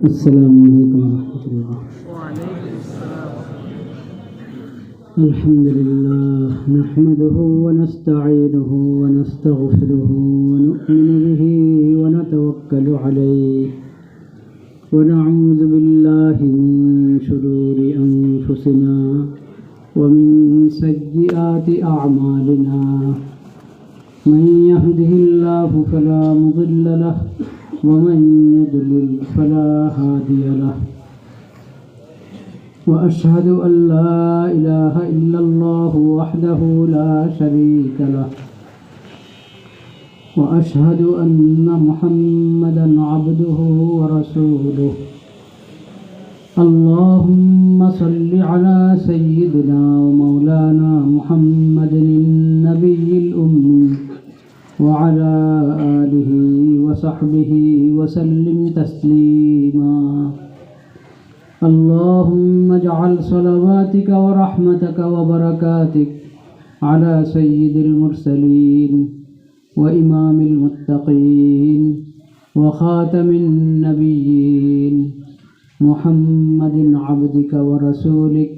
السلام عليكم ورحمة الله. وعليكم السلام. الحمد لله نحمده ونستعينه ونستغفره ونؤمن به ونتوكل عليه ونعوذ بالله من شرور أنفسنا ومن سيئات أعمالنا. من يهده الله فلا مضل له ومن يضلل فلا هادي له. وأشهد أن لا إله إلا الله وحده لا شريك له وأشهد أن محمدا عبده ورسوله. اللهم صل على سيدنا ومولانا محمد النبي الأمي وعلى آله وصحبه وسلم تسليما. اللهم اجعل صلواتك ورحمتك وبركاتك على سيد المرسلين وإمام المتقين وخاتم النبيين محمد عبدك ورسولك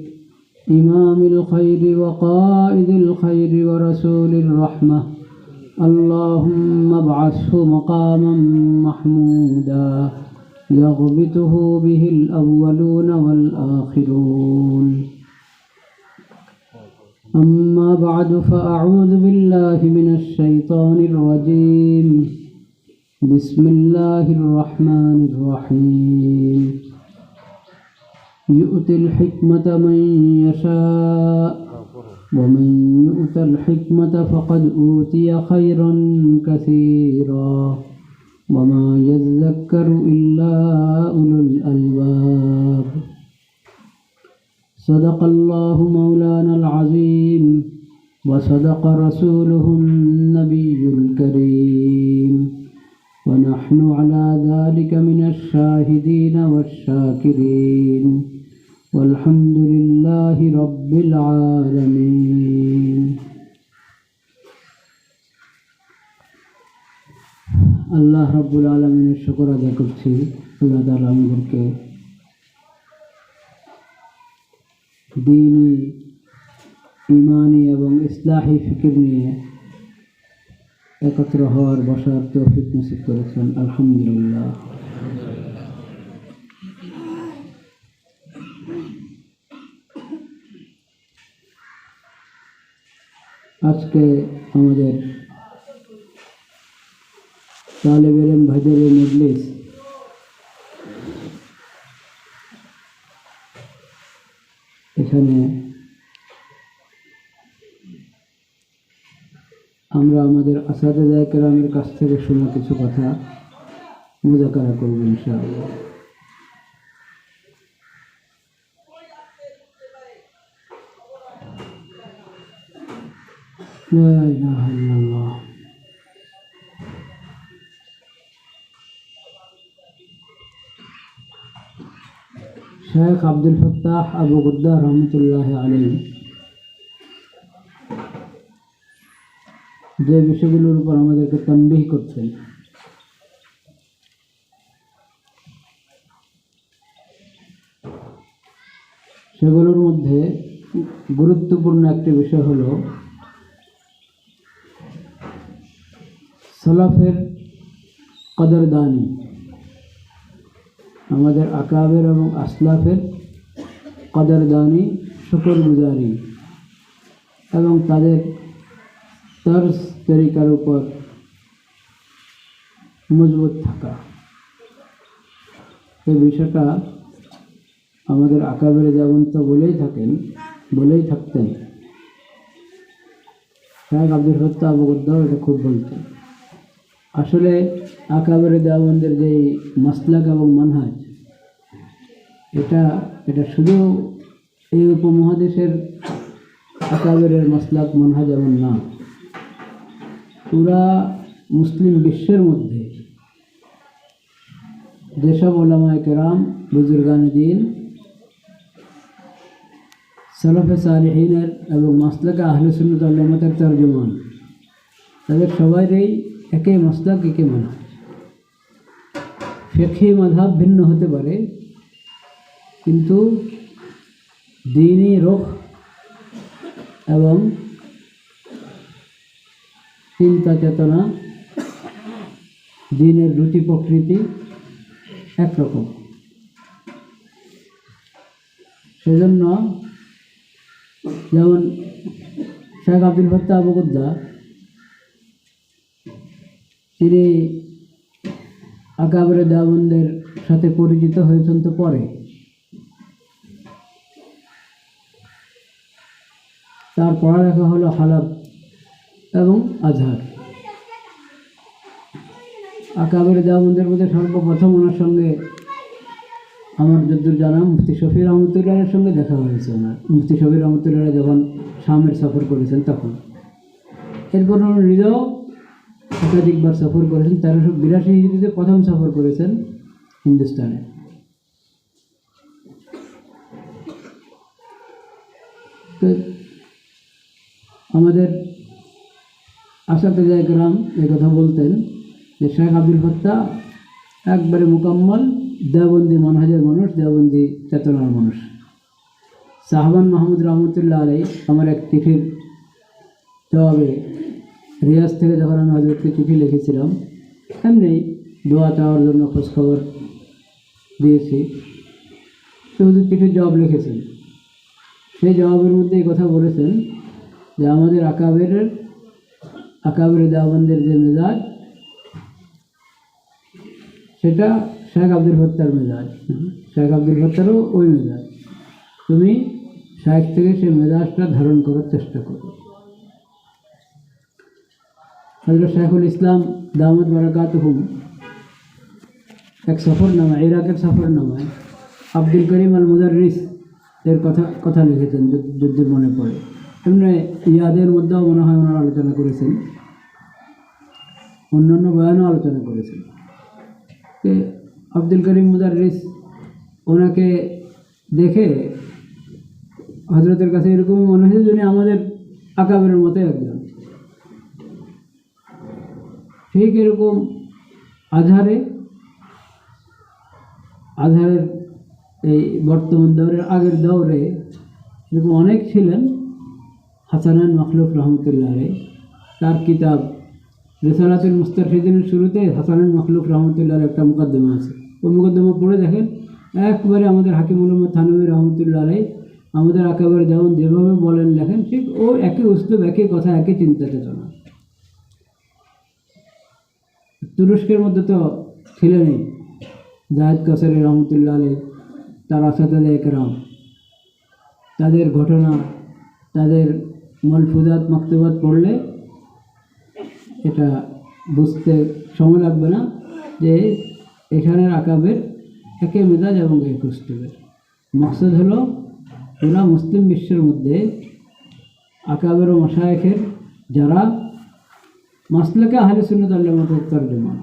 إمام الخير وقائد الخير ورسول الرحمة. اللهم ابعثه مقاما محمودا يغبطه به الأولون والآخرون. أما بعد فأعوذ بالله من الشيطان الرجيم. بسم الله الرحمن الرحيم. يؤتي الحكمة من يشاء ومن يؤت الحكمة فقد أوتي خيرا كثيرا وما يذكر إلا أولو الألباب. صدق الله مولانا العظيم وصدق رسوله النبي الكريم ونحن على ذلك من الشاهدين والشاكرين والحمد لله رب العالمين. আল্লাহ রাব্বুল আলামিনের শুকর আদায় করছি। আল্লাহ তাআলা আমাদেরকে দ্বীনি, ঈমানি এবং ইসলাহি ফিকির নিয়ে একত্র হওয়ার বসার তৌফিক নসিব করেছেন। আলহামদুলিল্লাহ। আজকে আমাদের তালেবে ইলম ভাইদের মজলিস এখানে আমরা আমাদের আসাতিজা কেরামের কাছ থেকে শোনা কিছু কথা মুযাকারা করব ইনশাআল্লাহ। লা ইলাহা ইল্লাল্লাহ। শেখ আব্দুল ফত্তাহ আবু গুদ্দার রহমতুল্লাহ আলাইহি যে বিষয়গুলোর উপর আমাদেরকে তানবিহ করছেন, সেগুলোর মধ্যে গুরুত্বপূর্ণ একটি বিষয় হলো সালাফের কদরদানি, আমাদের আকাবের এবং আসলাফের কদরদানি, শুকরগুজারি এবং তাদের তর্জ তরিকার উপর মজবুত থাকা। এই বিষয়টা আমাদের আকাবের যেমন তো বলেই থাকতেন। শেখ আব্দুল ফত্তাহ আবু গুদ্দার এটা খুব বলতেন। আসলে আকাবের দেওয়ানদের যে মাসলাক এবং মানহাজ, এটা শুধু এই উপমহাদেশের আকাবের মাসলাক মানহাজ এমন না, পুরা মুসলিম বিশ্বের মধ্যে যেসব উলামায়ে কেরাম, বুজুর্গানে দ্বীন, সালাফে সালেহিনের এবং মাসলাকে আহলে সুন্নাত ওয়াল জামাতের তরজমান, তাদের সবাইরই একই মাসলাক, একই মানহাজ। ফিকহি মাযহাব ভিন্ন হতে পারে, কিন্তু দ্বীনি রুখ এবং চিন্তা চেতনা, দ্বীনের রুচি প্রকৃতি একরকম। সেজন্য যেমন শেখ আব্দুল ফাত্তাহ আবু গুদ্দা, তিনি আকাবের দেওবন্দের সাথে পরিচিত হয়েছেন তো পরে। তার পড়ালেখা হলো হালাব এবং আজহার। আকাবের দেওবন্দের মধ্যে সর্বপ্রথম ওনার সঙ্গে আমার যদ্দূর জানা মুফতি শফি রহমতুল্লাহের সঙ্গে দেখা হয়েছে। ওনার মুফতি শফি রহমতুল্লাহ যখন শামের সফর করেছেন তখন। এরপর ওনার নিজেও একাধিকবার সফর করেছেন। 1382 হিজরিতে প্রথম সফর করেছেন হিন্দুস্তানে। তো আমাদের আসাতে একরাম এই কথা বলতেন যে শেখ আব্দুল ফাত্তাহ একবারে মুকাম্মল দেওবন্দি মানহাজের মানুষ, দেওবন্দি চেতনার মানুষ। সাহবান মাহমুদ রহমতুল্লাহ আলাই আমার এক চিঠির জবাবে, রিয়াজ থেকে যখন আমি হযরতকে চিঠি লিখেছিলাম, এমনি দোয়া চাওয়ার জন্য খোঁজখবর দিয়েছি, তো হুজুর চিঠির জবাব লিখেছেন। সেই জবাবের মধ্যে এই কথা বলেছেন যে আমাদের আকাবের দেওবন্দের যে মেজাজ, সেটা শেখ আব্দুল ফাত্তাহর মেজাজ। শেখ আব্দুল ফাত্তাহরও ওই মেজাজ। তুমি শেখ থেকে সেই মেজাজটা ধারণ করার চেষ্টা করো। হযরত শাইখুল ইসলাম দামাত বারাকাতুহুম এক সফরনামা, ইরাকের সফরনামায় আব্দুল করিম আল মুদাররিস এর কথা লিখেছেন, যদি মনে পড়ে। এমনি ইয়াদের মধ্যেও মনে হয় ওনারা আলোচনা করেছেন, অন্যান্য বয়ানও আলোচনা করেছেন। আব্দুল করিম মুদাররিস ওনাকে দেখে হযরতের কাছে এরকম মনে হয়েছে যিনি আমাদের আকাবের মতো একজন। ঠিক এরকম আজহারের এই বর্তমান দৌরের আগের দৌরে এরকম অনেক ছিলেন। হাসানান মখলুফ রহমতুল্লাহ আলাইহি, তার কিতাব রিসালাতুল মুস্তারশিদিনের শুরুতে হাসানান মখলুফ রহমতুল্লাহর একটা মুকদ্দমা আছে। ওই মুকদ্দমা পড়ে দেখেন, একবারে আমাদের হাকিমুল উম্মত থানভী রহমতুল্লাহ আলাইহি আমাদের আকাবের যেমন যেভাবে বলেন লেখেন, ঠিক ও একই উসলুব, একই কথা, একই চিন্তা চেতনা। তুরস্কের মধ্যে তো ছিলেনই জায়েদ কাসেরি রহমতুল্লাহ আলাইহি, তার আসাতায়ে একরাম, তাদের ঘটনা, তাদের মালফুজাত মাকতুবাত পড়লে এটা বুঝতে সময় লাগবে না যে এখানের আকাবের একই মেজাজ এবং এক উসলুবের। মকসদ হলো পুরা মুসলিম বিশ্বের মধ্যে আকাবের ও মাশায়েখের যারা মাসলাকে আহলে সুন্নাত ওয়াল জামাতের তরজমা,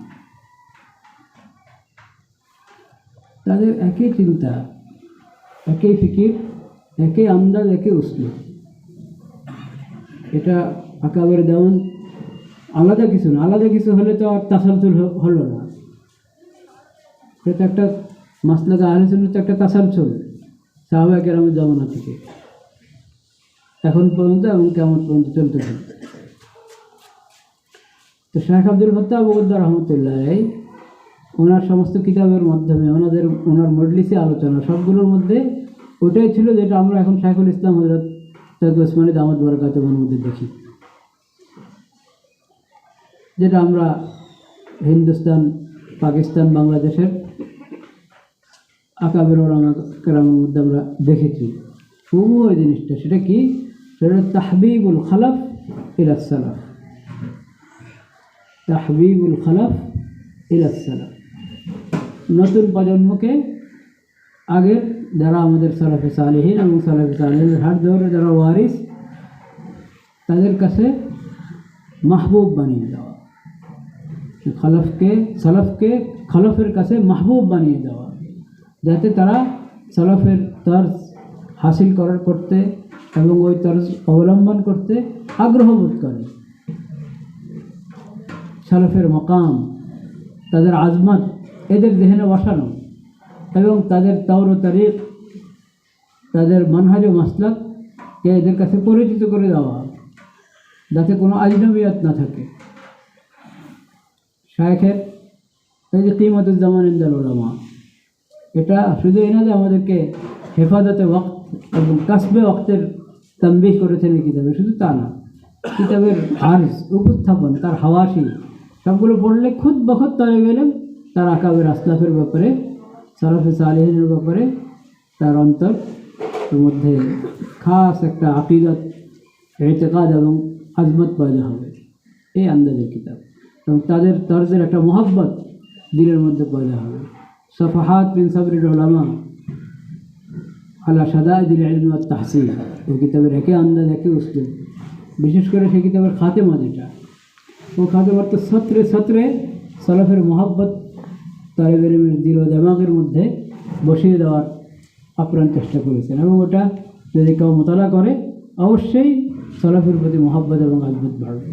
তাদের একই চিন্তা, একই ফিকির, একই আন্দাজ, একই উসলুব। এটা আকাবের দেওয়ান আলাদা কিছু না। আলাদা কিছু হলে তো আর তাসালসুল হলো না। সেটা একটা মাসলাকে আহলে সুন্নাত একটা তাসালসুল সাহাবায়ে কেরামের জামানা থেকে এখন পর্যন্ত এবং কিয়ামত পর্যন্ত চলতে থাকবে। তো শেখ আব্দুল ফাত্তাহ আবু গুদ্দা রহমতুল্লাহ আলাইহি ওনার সমস্ত কিতাবের মাধ্যমে ওনার মজলিসে আলোচনা সবগুলোর মধ্যে ওটাই ছিল যেটা আমরা এখন শাইখুল ইসলাম হযরত সৈয়দ ওসমানী দামাত বারাকাতুহুর মধ্যে দেখি, যেটা আমরা হিন্দুস্তান, পাকিস্তান, বাংলাদেশের আকাবের ওলামা কেরামের মধ্যে আমরা দেখেছি ওই জিনিসটা। সেটা কি? সেটা তাহবিবুল খালাফ ইলা সালাফ, তাহবিবুল খালাফ ইলা সালাফ। নতুন প্রজন্মকে আগের যারা আমাদের সালাফে সালেহিন এবং সালাফে সালেহিনের হার দৌড়ে যারা ওয়ারিস, তাদের কাছে মাহবুব বানিয়ে দেওয়া, সালাফকে খলফের কাছে মাহবুব বানিয়ে দেওয়া, যাতে তারা সালাফের তর্জ হাসিল করতে এবং ওই তর্জ অবলম্বন করতে আগ্রহ বোধ করে। সালাফের মকাম, তাদের আজমত, এদের জেহেনে বসানো এবং তাদের তাওর ও তারিখ, তাদের মানহাজ ও মাসলাককে এদের কাছে পরিচিত করে দেওয়া, যাতে কোনো আজনবিয়াত না থাকে। শায়েখের এই যে কিমাতুজ্জামান ইনদাল উলামা, এটা শুধু এই না যে আমাদেরকে হেফাজতে ওয়াক্ত এবং কাসবে ওয়াক্তের তানবিহ করেছেন এই কিতাবে, শুধু তা না, কিতাবের আর্জ, উপস্থাপন, তার হাওয়াশি সবগুলো পড়লে খুদ বখত তালেব ইলম তার আকাবের আসলাফের ব্যাপারে, সালাফে সালেহিনের ব্যাপারে তার অন্তর মধ্যে খাস একটা আকিদত, ইতিকাদ এবং আজমত পয়দা হবে, এই আন্দাজের কিতাব। এবং তাদের তর্জের একটা মোহাব্বত দিলের মধ্যে পয়দা হবে। সফহাত মিন সাবরিল উলামা আলা শাদাইদিল ইলম ওয়াত তাহসিল, এই কিতাবের একে আন্দাজ, একে উসলুব। বিশেষ করে সেই কিতাবের খাতেমা যেটা, ও খাতেমার তো সত্রে সত্রে সলাফের মোহাব্বত তালেবের ইলমের দিল ও দেমাগের মধ্যে বসিয়ে দেওয়ার আপ্রাণ চেষ্টা করেছেন। এবং ওটা যদি কেউ মোতালা করে অবশ্যই সলাফের প্রতি মোহাব্বত এবং আজমত বাড়বে।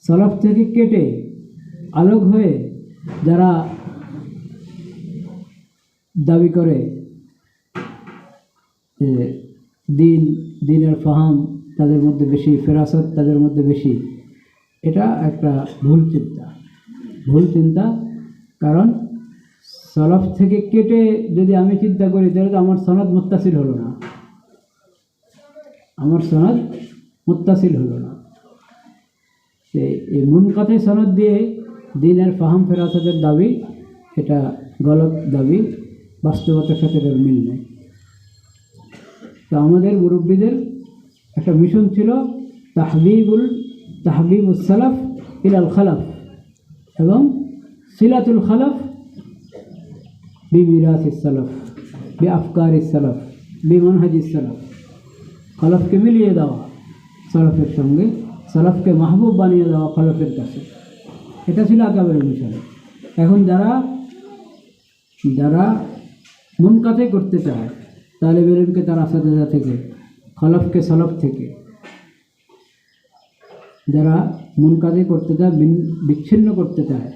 সলাফ থেকে কেটে আলোক হয়ে যারা দাবি করে যে দিনের ফাহাম তাদের মধ্যে বেশি, ফেরাসত তাদের মধ্যে বেশি, এটা একটা ভুল চিন্তা। কারণ সলাফ থেকে কেটে যদি আমি চিন্তা করি তাহলে তো আমার সনদ মুত্তাসিল হলো না, এই মুনকাতে সনদ দিয়ে দিনের ফাহাম ফেরাসতের দাবি, এটা গলত দাবি, বাস্তবতার সাথে এর মিল নেই। তো আমাদের মুরব্বীদের একটা মিশন ছিল তাহবিবুস সালাফ ইলাল খালাফ এবং সিলাতুল খালাফ বিমিরাসিস সালাফ বিআফকারিস সালাফ বিমানহাজিস সালাফ। খালাফকে মিলিয়ে দেওয়া সালাফের সঙ্গে, সালাফকে মাহবুব বানিয়ে দেওয়া খালাফের কাছে, এটা ছিল আকাবের মিশন। এখন যারা মুনকাতে করতে চায় তালেব ইলমকে তার আসাদাজা থেকে, খালাফকে সালাফ থেকে, যারা মুনকাতে করতে চায়, বিচ্ছিন্ন করতে চায়,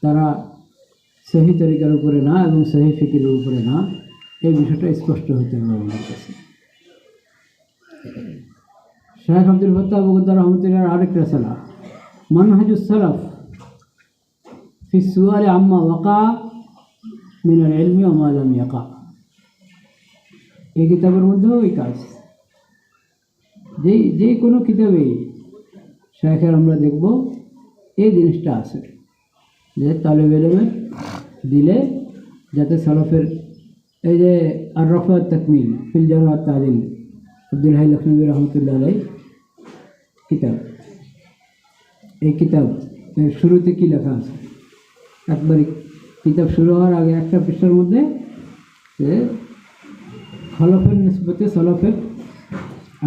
তারা সহি তরিকার উপরে না এবং সহি ফিকিরের উপরে না, এই বিষয়টা স্পষ্ট হতে হবে আমাদের কাছে। শেখ আব্দুল ফত্তাহ বগুদ্দার রহমতুল্লাহর আরেক রাসালা মানহাজুস সালাফ ফি সুআল আম্মা ওয়াকা মিনাল ইলমি ওয়া মা লাম ইয়াকা, এই কিতাবের মধ্যেও ওই কাজ। যে কোনো কিতাবে শেখের আমরা দেখব এই জিনিসটা আছে যে তালেব ইলমের দিলে যাতে সালাফের, এই যে আর রফা তাকমিল ফিল জারহ ওয়াত তা'দিল আব্দুল হাই লখনবী রহমতুল্লাহ আলাইহি কিতাব, এই কিতাব শুরুতে কী লেখা আছে, একবারই কিতাব শুরু হওয়ার আগে একটা পৃষ্ঠার মধ্যে যে খলফের নিসবতে সলফের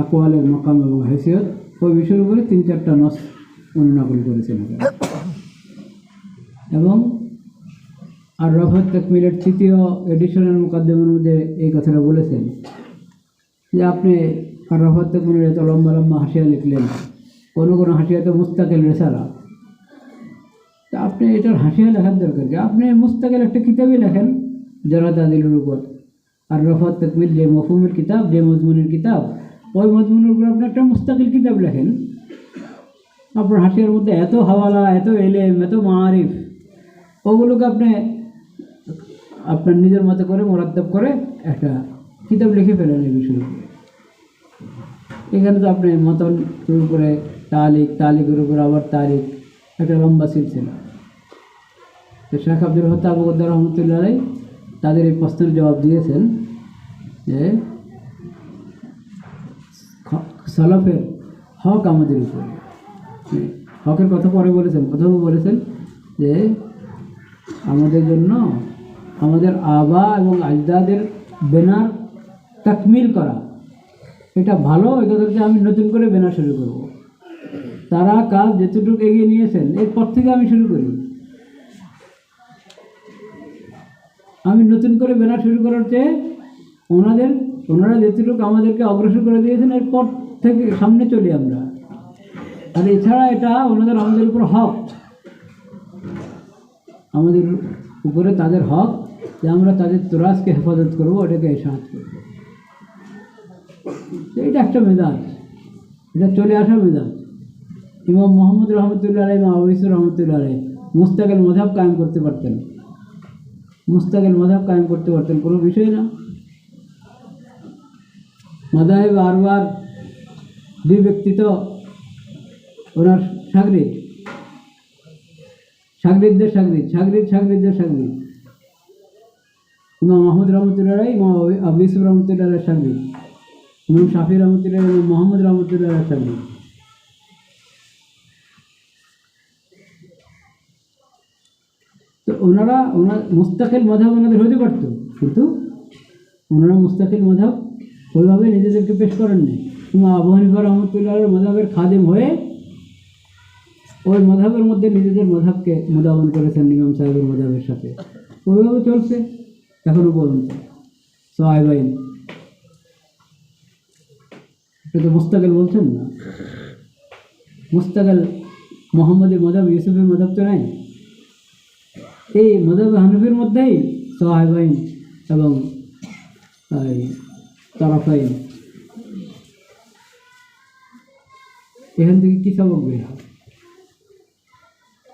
আকওয়ালের মাকাম এবং হেসিয়ত, ওই বিষয়ের উপরে 3-4টা নস অনুনাকল করেছেন। এবং আর রফাত তাকমিলের 3য় এডিশনের মুকাদ্দিমার মধ্যে এই কথাটা বলেছেন যে আপনি আর রফাত তাকমিলের এত লম্বা লম্বা হাসিয়া লিখলেন, কোনো হাসিয়াতে মুস্তাকিল রেসালা, তা আপনি এটার হাসিয়া লেখার দরকার কি? আপনি মুস্তাকিল একটা কিতাবই লেখেন জারহ তা'দিলের উপর। আর রফাত তাকমিল যে মফহুমের কিতাব, যে মজমুনের কিতাব, ওই মজমুনের উপর আপনি একটা মুস্তাকিল কিতাব লেখেন। আপনার হাসিয়ার মধ্যে এত হাওয়ালা, এত এলেম, এত মাআরিফ, ওগুলোকে আপনি আপনার নিজের মতো করে মোরাদ্দাব করে একটা কিতাব লিখে ফেলেন এই বিষয়ে। এখানে তো আপনি মতন শুরু করে তালিকের উপর আবার তারিখ, একটা লম্বা সিলসিলা। তো শেখ আব্দুল ফত্তাহ বগুদ্দার রহমতুল্লাহ আলাইহি তাদের এই প্রশ্নের জবাব দিয়েছেন যে সালাফের হক আমাদের উপরে। হকের কথা পরে বলেছেন, প্রথমে বলেছেন যে আমাদের জন্য আমাদের আবা এবং আজদাদের বেনার তাকমিল করা, এটা ভালো, এটাতে আমি নতুন করে বেনা শুরু করব। তারা কাজ যেতটুকু এগিয়ে নিয়েছেন এরপর থেকে আমি শুরু করি। আমি নতুন করে বেনা শুরু করার চেয়ে ওনারা যেতটুকু আমাদেরকে অগ্রসর করে দিয়েছেন এরপর থেকে সামনে চলি আমরা। আর এছাড়া এটা আমাদের উপর হক, আমাদের উপরে তাদের হক যে আমরা তাদের তোরাজকে হেফাজত করবো, ওটাকে এশাহাত করবো। এটা একটা মেজাজ, এটা চলে আসা মেজাজ। ইমাম মোহাম্মদ রহমতুল্লাহ আলাইহি, ইমাম আবু ইউসুফ রহমতুল্লাহ আলাইহি মুস্তাকিল মযহাব কায়েম করতে পারতেন, মুস্তাকিল মযহাব কায়েম করতে পারতেন, কোনো বিষয় না। মাযহাব আরবার দুই ব্যক্তি তো ওনার সাগরিদ, সাগরিদদের সাগরিদ, সাগরিদদের সাগরিদ। ইমাম আহমদ রহমতুল্লাহ আলাইহি, ইমাম আবু ইউসুফ রহমতুল্লাহ আলাইহি সাগরিদ, ইমাম শাফি রহমতুল্লাহ আলাইহি, ইমাম মোহাম্মদ রহমতুল্লাহ আলাইহি সাগরিদ। তো ওনারা মুস্তাকিল মযহাব ওনাদের হতে পারত, কিন্তু ওনারা মুস্তাকিল মযহাব ওইভাবে নিজেদেরকে পেশ করেননি। ইমাম আবু হানিফা রহমতুল্লাহ আলাইহির মযহাবের খাদেম হয়ে ওই মযহাবের মধ্যে নিজেদের মযহাবকে মুদাওয়ান করেছেন ইমাম সাহেবের মযহাবের সাথে, ওইভাবে চলছে এখনো পর্যন্ত। সাহাবাইন এটা তো মুস্তাকিল বলছেন না, মুস্তাকিল মোহাম্মদের মযহাব, ইউসুফের মযহাব তো নাই। এই মযহাব হানাফির মধ্যেই সাহাবাইন এবং তারাফাইন, এখান থেকে কী সবক বের হয়?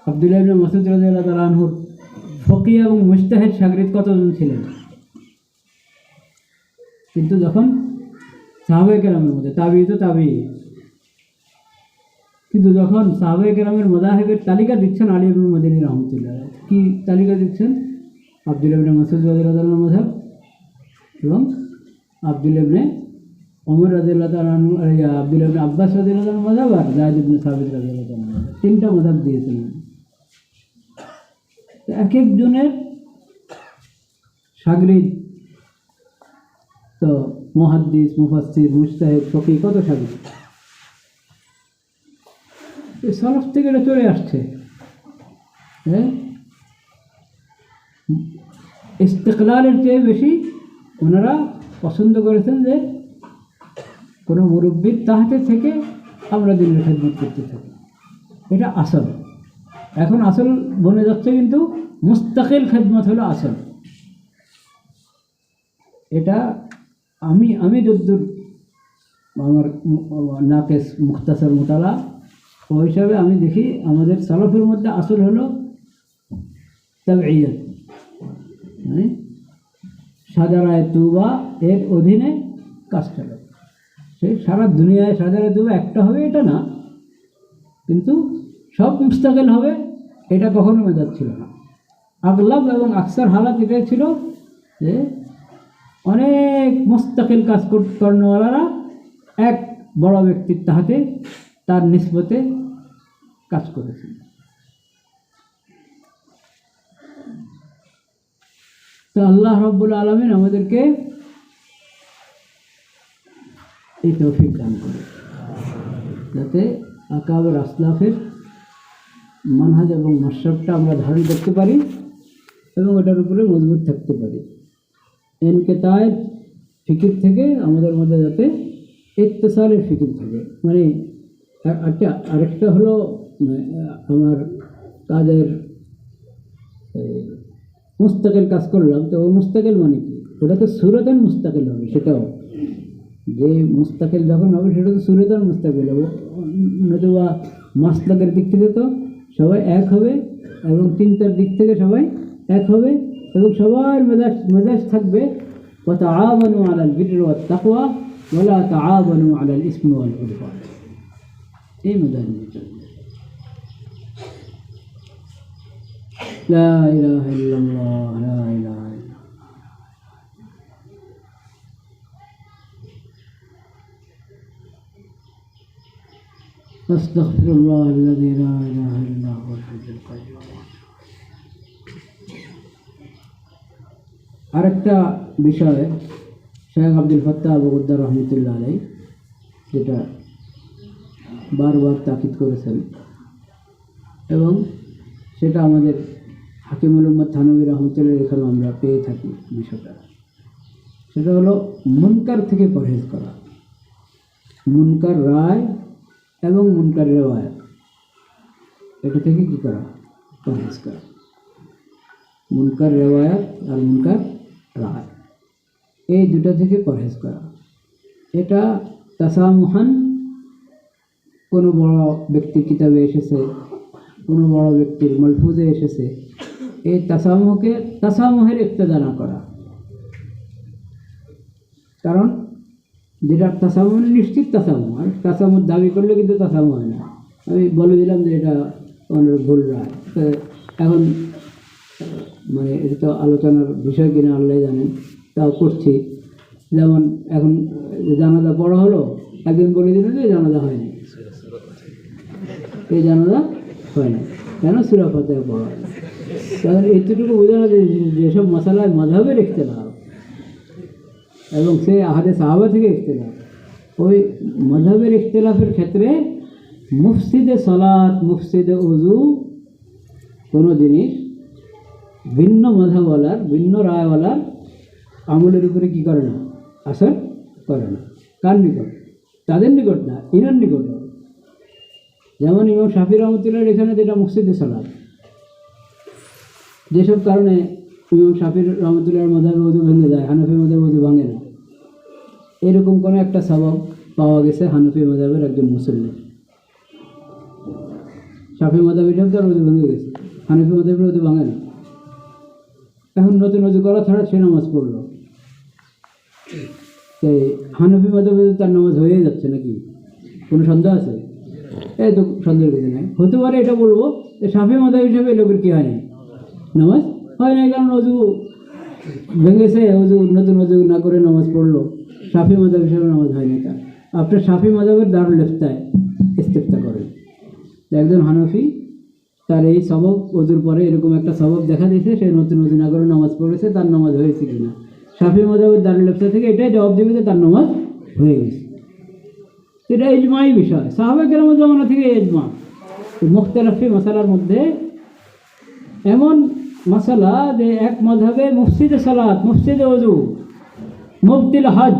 আব্দুল্লাহ ইবনে মাসউদ রাদিয়াল্লাহু তাআলা আনহুর ফকিহ এবং মুজতাহিদ শাগরিদ কতজন ছিলেন? কিন্তু যখন সাহাবায়ে কেরামের মধ্যে তাবিঈ তো তাবিঈ, কিন্তু যখন সাহাবায়ে কেরামের মাযহাবের তালিকা দিচ্ছেন আলী ইবনে মাদানী রাহমাতুল্লাহ আলাইহি, কি তালিকা দিচ্ছেন? আব্দুল্লাহ ইবনে মাসউদ রাদিয়াল্লাহু তাআলার মাযহাব এবং আব্দুল্লাহ ইবনে ওমর রাদিয়াল্লাহু তাআলা আনহু, আব্দুল্লাহ ইবনে আব্বাস রাদিয়াল্লাহু তাআলার মাযহাব আর যায়েদ ইবনে সাবিত রাদিয়াল্লাহু তাআলার মাযহাব, তিনটা মাযহাব দিয়েছেন। এক একজনের শাগরিদ তো মুহাদ্দিস, মুফাসসির, মুজতাহিদ, ফকিহ, কত শাগরিদ। এই সালাফ থেকে এটা চলে আসছে। হ্যাঁ, ইস্তিকলালের চেয়ে বেশি ওনারা পছন্দ করেছেন যে কোনো মুরব্বির তাহাতে থেকে আমরা দিনের খেদমত করতে থাকি, এটা আসল। এখন আসল বনে যাচ্ছে, কিন্তু মুস্তাকিল খেদমত হলো আসল। এটা আমি যদ্দূর আমার নাকেস মুখতাসার মোতালা ওই হিসাবে আমি দেখি আমাদের সালাফের মধ্যে আসল হলো তাবঈয়াত, মানে সাজারায়ে তুবা এর অধীনে কাজ চলে। সেই সারা দুনিয়ায় সাজারায়ে তুবা একটা হবে এটা না, কিন্তু সব মুস্তাকিল হবে এটা কখনো মেজাজ ছিল না। আগলাব এবং আকসার হালাত এটাই ছিল যে অনেক মুস্তাকিল কাজ কর্মওয়ালারা এক বড় ব্যক্তির তাহাতে তার নিসবতে কাজ করেছে। তো আল্লাহ রাব্বুল আলামিন আমাদেরকে এই তৌফিক দান করে যাতে আকাবের আসলাফের মানহাজ এবং মাশরাবটা আমরা ধারণ করতে পারি এবং ওটার উপরে মজবুত থাকতে পারি। ইনকিতায়ের ফিকির থেকে আমাদের মধ্যে যাতে ইত্তিসালের ফিকির থাকে, মানে আরেকটা হলো আমার কাজের মুস্তাকিল কাজ করলাম, তো ওই মুস্তাকিল মানে কি? ওটা তো সুরতান মুস্তাকিল হবে, সেটাও যে মুস্তাকিল যখন হবে সেটা তো সুরতান মুস্তাকিল হবে, নতুবা মাসলাকের দিক থেকে তো সবাই এক হবে এবং চিন্তার দিক থেকে সবাই এক হবে এবং সবার মেজাজ থাকবে وتعاونوا على البر والتقوى ولا تعاونوا على الإثم والعدوان। এই মেজাজ নিয়ে চলবে। لا إله إلا الله لا إله إلا الله। أستغفر الله الذي لا إله إلا هو الحي القيوم। আরেকটা বিষয় শেখ আব্দুল ফাত্তাহ আবু গুদ্দার রহমতুল্লাহ আলাইহি যেটা বারবার তাকিদ করেছেন এবং সেটা আমাদের হাকিমুল উম্মাত থানভী রহমতুল্লাহ এখানে আমরা পেয়ে থাকি, বিষয়টা সেটা হলো মুনকার থেকে পরহেজ করা, মুনকার রায় এবং মুনকার রেওয়ায়াত, এটা থেকে কী করা? পরহেজ করা। মুনকার রেওয়ায়াত আর মুনকার রায়, এই দুটো থেকে পরহেজ করা। এটা তাসামুহান কোনো বড় ব্যক্তির কিতাবে এসেছে, কোনো বড় ব্যক্তির মালফুজে এসেছে। এই তাসামুহের ইক্তেদা না করা, কারণ যেটা তাসামু নিশ্চিত তাসামু, আর তাসামুর দাবি করলে কিন্তু তাসামু হয় না। আমি বলে দিলাম যে এটা অনেক ভুল রায়, তো এখন মানে এটা তো আলোচনার বিষয় কিনা আল্লাহ জানেন, তাও করছি। যেমন এখন জানাজা পড়া হলো, একদিন বলে দিল যে জানাজা হয়নি, এই জানাজা হয় না কেন, সূরা ফাতিহা পড়া হয়। তাহলে এইটুকু বোঝা যায় যেসব মশালায় মাযহাবের ইখতিলাফ এবং সে আহাদে সাহাবা থেকে ইখতিলাফ, ওই মাযহাবের ইখতিলাফের ক্ষেত্রে মুফসিদে সালাত, মুফসিদে উযু কোনো জিনিস ভিন্ন মাযহাবওয়ালার, ভিন্ন রায়ওয়ালার আমলের উপরে কী করে না, আসর করে না। কার নিকট? তাদের নিকট না, ইনার নিকট। যেমন ইমাম শাফি রহমতুল্লাহর এখানে যেটা মুফসিদে সালাত, যেসব কারণে ইমাম শাফি রহমতুল্লাহর মাযহাবে ওযু ভেঙে যায়, হানাফি মাযহাবে ওযু ভাঙে না, এরকম কোনো একটা সবব পাওয়া গেছে হানাফি মাযহাবের একজন মুসল্লির। শাফি মাযহাবের তার ওযু ভেঙে গেছে, হানাফি মাযহাবের ওযু ভাঙে না। এখন নতুন ওযু করা ছাড়া সে নামাজ পড়লো, সেই হানাফি মাযহাবে তার নামাজ হয়ে যাচ্ছে নাকি? কোনো সন্দেহ আছে? এই তো সন্দেহের কিছু নাই। হতে পারে এটা বলবো যে শাফি মাযহাব হিসাবে লোকের কী হয় নাই, নামাজ হয় নাই, কারণ ওযু ভেঙেছে, ওযু নতুন ওযু না করে নামাজ পড়লো, শাফি মাযহাব হিসাবে নামাজ হয়নি তার। আপনার শাফি মাযহাবের দারুল ইফতায় ইস্তেফতা করেন, একজন হানাফি তার এই সবব ওযুর পরে এরকম একটা সবব দেখা দিয়েছে, সে নতুন ওযু না করে নামাজ পড়েছে, তার নামাজ হয়েছে কিনা। শাফি মাযহাবের দারুল ইফতা থেকে এটাই জবাব দেবে যে তার নামাজ হয়ে গেছে। এটা ইজমাই বিষয়, সাহাবা কেরামের জামানা থেকে ইজমা। মুখতালিফি মাসালার মধ্যে এমন মাসালা যে এক মাযহাবে মুফসিদে সালাত, মুফসিদে ওযু, মুবতিল হজ,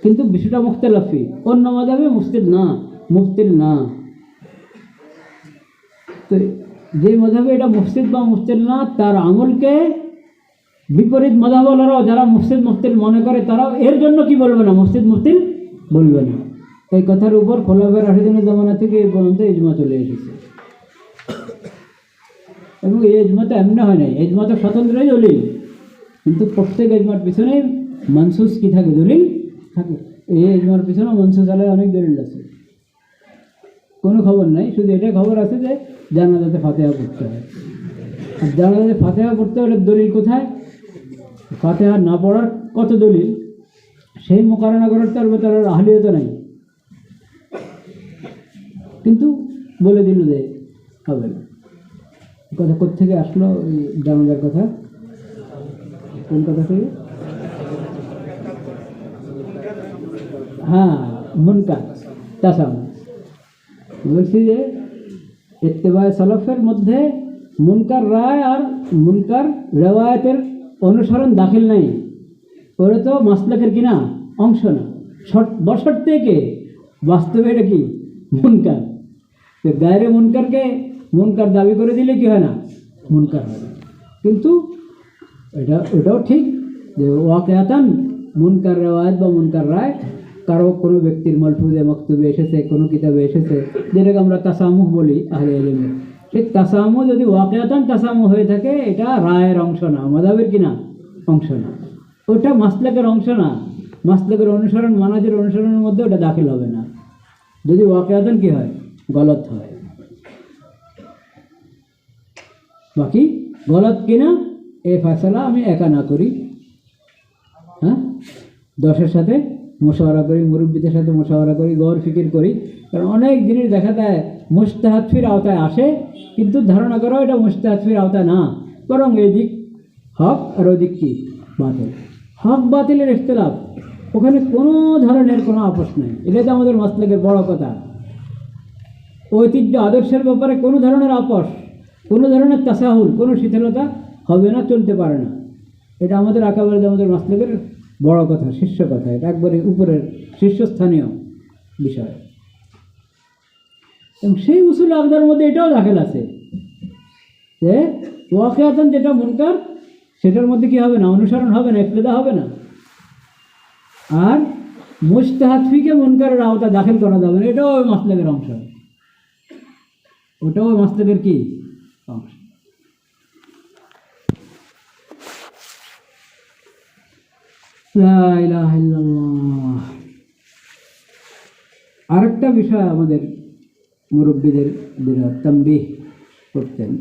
কিন্তু বিষয়টা মুখতালিফি। অন্য মাযহাবে মুফসিদ না, মুবতিল না। তো যে মাযহাবে এটা মুফসিদ বা মুবতিল না, তার আমলকে বিপরীত মাযহাবওয়ালারাও যারা মুফসিদ মুবতিল মনে করে, তারাও এর জন্য কি বলবে না, মুফসিদ মুবতিল বলবে না। এই কথার উপর খোলাফায়ে রাশিদিনের জামানা থেকে এই পর্যন্ত ইজমা চলে এসেছে। এবং এই ইজমা তো এমনি হয় নাই, ইজমা তো স্বতন্ত্রই দলিল, কিন্তু প্রত্যেক ইজমার পিছনে মানসুস কি থাকে, দলিল থাকে। এই ইজমার পিছনে মানসুস আলায় অনেক দলিল আছে, কোনো খবর নাই, শুধু এটা খবর আছে যে জানাজাতে ফাতিহা পড়তে হয়। আর জানাজাতে ফাতিহা পড়তে হলে দলিল কোথায়? ফাতিহা না পড়ার কত দলিল, সেই মোকারণা করার তার আহলিয়ত নাই, কিন্তু বলে দিল যে হবে না। কথা কোত্থেকে আসলো ওই জানাজার কথা? কোন কথা থেকে? হ্যাঁ, মুনকার তাসামু। বলছি যে ইত্তেবায়ে সালাফের মধ্যে মুনকার রায় আর মুনকার রেওয়ায়াতের অনুসরণ দাখিল নাই। ওরা তো মাসলাকের কিনা অংশ না, বছর থেকে বাস্তবে এটা কি মুনকার। তো গায়রে মুনকারকে মুনকার দাবি করে দিলে কি হয় না, মুনকার হয় না। কিন্তু ওটাও ঠিক যে ওয়াকিয়াতান মুনকার রেওয়ায়াত বা মুনকার রায় কারো কোনো ব্যক্তির মালফুজে মকতুবে এসেছে, কোনো কিতাবে এসেছে, যেটাকে আমরা তাসামুহ বলি আহলে ইলমে, সেই তাসামুহ যদি ওয়াকিয়াতান তাসামুহ হয়ে থাকে, এটা রায়ের অংশ না, মাযহাবের কিনা অংশ না, ওটা মাসলাকের অংশ না। মাসলাকের অনুসরণ, মানাজের অনুসরণের মধ্যে ওটা দাখিল হবে না যদি ওয়াকিয়াতান কি হয়, গলত হয়। বাকি গলত কিনা এই ফয়সালা আমি একা না করি, হ্যাঁ, 10-এর সাথে মুশাওয়ারা করি, মুরব্বীদের সাথে মুশাওয়ারা করি, গৌর ফিকির করি। কারণ অনেক জিনিস দেখা যায় মুজতাহাদ ফির আওতায় আসে, কিন্তু ধারণা করো এটা মুজতাহাদ ফির আওতায় না, বরং এই দিক হক আর ওই দিক কি বাতিল। হক বাতিলের ইখতিলাফ, ওখানে কোনো ধরনের কোনো আপোষ নেই। এটাই তো আমাদের মাসলাকের বড় কথা। ঐতিহ্য আদর্শের ব্যাপারে কোনো ধরনের আপোষ, কোনো ধরনের তাসাহুল, কোনো শিথিলতা হবে না, চলতে পারে না। এটা আমাদের একেবারে আমাদের মাসলাকের বড় কথা, শীর্ষ কথা, এটা একবারে উপরের শীর্ষস্থানীয় বিষয়। এবং সেই উসুল আকদার মধ্যে এটাও দাখিল আছে যে ওয়াকিয়াতান যেটা মুনকার সেটার মধ্যে কি হবে না, অনুসরণ হবে না, ইক্তেদা হবে না। আর মুজতাহাদ ফিকে মুনকারের আওতা দাখিল করা যাবে না, এটাও ওই মাসলেকের অংশ, ওটাও ওই মাসলেকের কি অংশ। লা ইলাহা ইল্লাল্লাহ। আরেকটা বিষয় আমাদের মুরব্বীদের যারা তানবীহ করতেন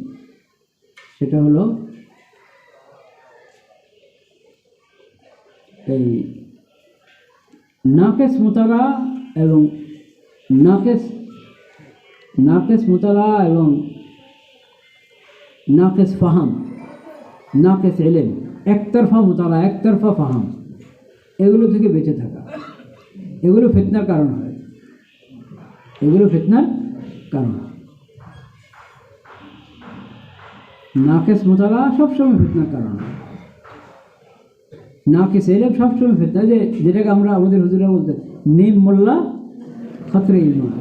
সেটা হলো এই নাকেস মুতালা এবং নাকেস মুতালা এবং নাকেস ফাহাম, নাকেস ইলম, একতরফা মুতালা একতরফা ফাহাম, এগুলো থেকে বেঁচে থাকা। এগুলো ফিতনার কারণ হয়, এগুলো ফিতনার কারণ। নাকেস মুতালা সবসময় ফিতনার কারণ হয়, নাকেস ইলম সবসময় ফিতনা। যেটাকে আমরা আমাদের হুজুরা বলতে নিম মোল্লা খতরে ইমান,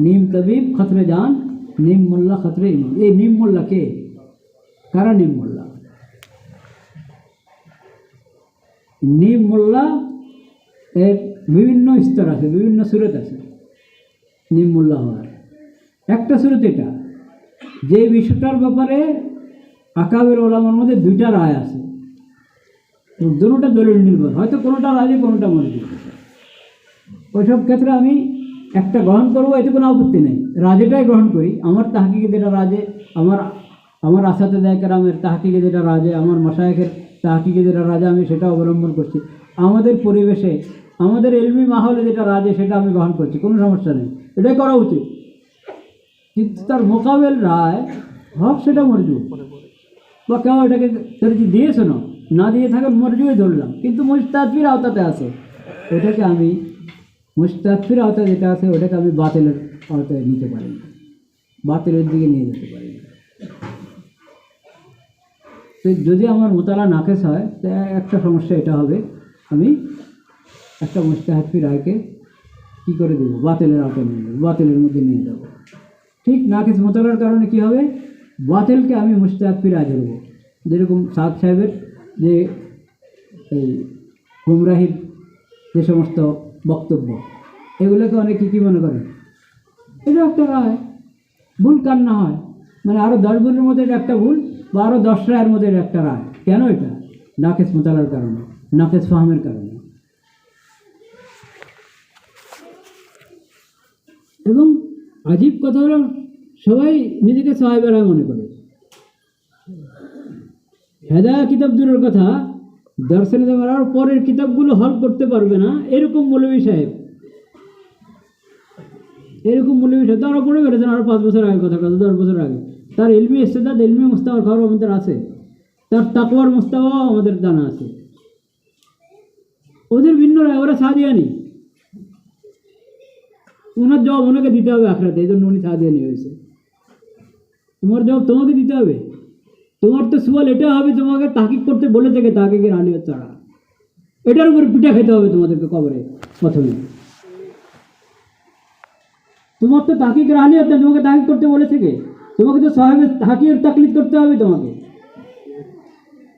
নিম তবিব খতরে জান, নিম মোল্লা খতরে ইমান। এই নিম মোল্লা কে, কারা নিম মোল্লা? নিম মোল্লা এর বিভিন্ন স্তর আছে, বিভিন্ন সুরত আছে নিম মোল্লা হওয়ার। একটা সুরত এটা যে বিষয়টার ব্যাপারে আকাবের ওলামার মধ্যে দুইটা রায় আছে, দুটোটা দলিল নির্ভর, হয়তো কোনোটা রাজে কোনোটা মর্জি। ওইসব ক্ষেত্রে আমি একটা গ্রহণ করবো, এতে কোনো আপত্তি নেই, রাজেটাই গ্রহণ করি। আমার তাহকিকে যেটা রাজে, আমার আসাতে দেয়কেরামের তাহকিকে যেটা রাজে, আমার মশায়েখের তাহকিকে যেটা রাজা, আমি সেটা অবলম্বন করছি। আমাদের পরিবেশে, আমাদের এলমি মাহলে যেটা রাজে সেটা আমি গ্রহণ করছি, কোনো সমস্যা নেই, এটাই করা উচিত। কিন্তু তার মোকাবেল রায় হক সেটা মরজু, বা কেউ এটাকে দিয়েছে না দিয়ে থাকার মরজুই ধরলাম, কিন্তু মুজতাহিদের আওতাতে আছে, ওটাকে আমি মুজতাহিদের আওতায় যেটা আছে ওটাকে আমি বাতিলের আওতায় নিতে পারি না, বাতিলের দিকে নিয়ে যেতে পারি না। তো যদি আমার মোতালা নাকেস হয় তো একটা সমস্যা এটা হবে, আমি একটা মুজতাহিদ রায়কে কী করে দেবো, বাতিলের আওতায় নিয়ে যাবো, বাতিলের মধ্যে নিয়ে যাব। ঠিক নাকেস মোতালার কারণে কি হবে, বাতিলকে আমি মুজতাহিদ রায় ধরবো। যেরকম সাদ সাহেবের যে এই গুমরাহির যে সমস্ত বক্তব্য, এগুলোকে অনেকে কী মনে করে, এটা একটা রায়, ভুল কার না হয়, মানে আরও 10 ভুলের মধ্যে এটা একটা ভুল, বা আরও 10 রায়ের মধ্যে এটা একটা রায়। কেন? এটা নাকেস মোতালার কারণে, নাকেস ফাহামের কারণে। এবং আজীব কথা হলো, সবাই নিজেকে সাহেবের রায় মনে করে। হেদায়া কিতাব দূরের কথা, দর্শনে দেওয়ার পরের কিতাবগুলো হল করতে পারবে না, এরকম মৌলভী সাহেব, এরকম মৌলভী সাহেব তারা পড়ে বেড়েছেন আরও 5 বছর আগে, কথা 10 বছর আগে। তার ইলমি ইস্তেদাদ, ইলমি মুস্তাওয়ার খবর আমাদের আছে, তার তাকওয়ার মুস্তাওয়াও আমাদের জানা আছে। ওদের ভিন্ন রায়, ওরা সাদিয়ানি, ওনার জবাব ওনাকে দিতে হবে আখরাতে, এই জন্য উনি সাদিয়ানি হয়েছে। তোমার জবাব তোমাকে দিতে হবে। তোমার তো সুয়াল এটা হবে, তোমাকে তাহকিক করতে বলে থেকে তাহকিকের আলিয়ত ছাড়া, এটার উপরে পিঠা খেতে হবে তোমাদেরকে কবরে। প্রথমে তোমার তো তাহকিকের আলিয়ত না, তোমাকে তাহকিক করতে বলে থেকে, তোমাকে তো সাহেবের তাহকিকের তাকলিদ করতে হবে তোমাকে।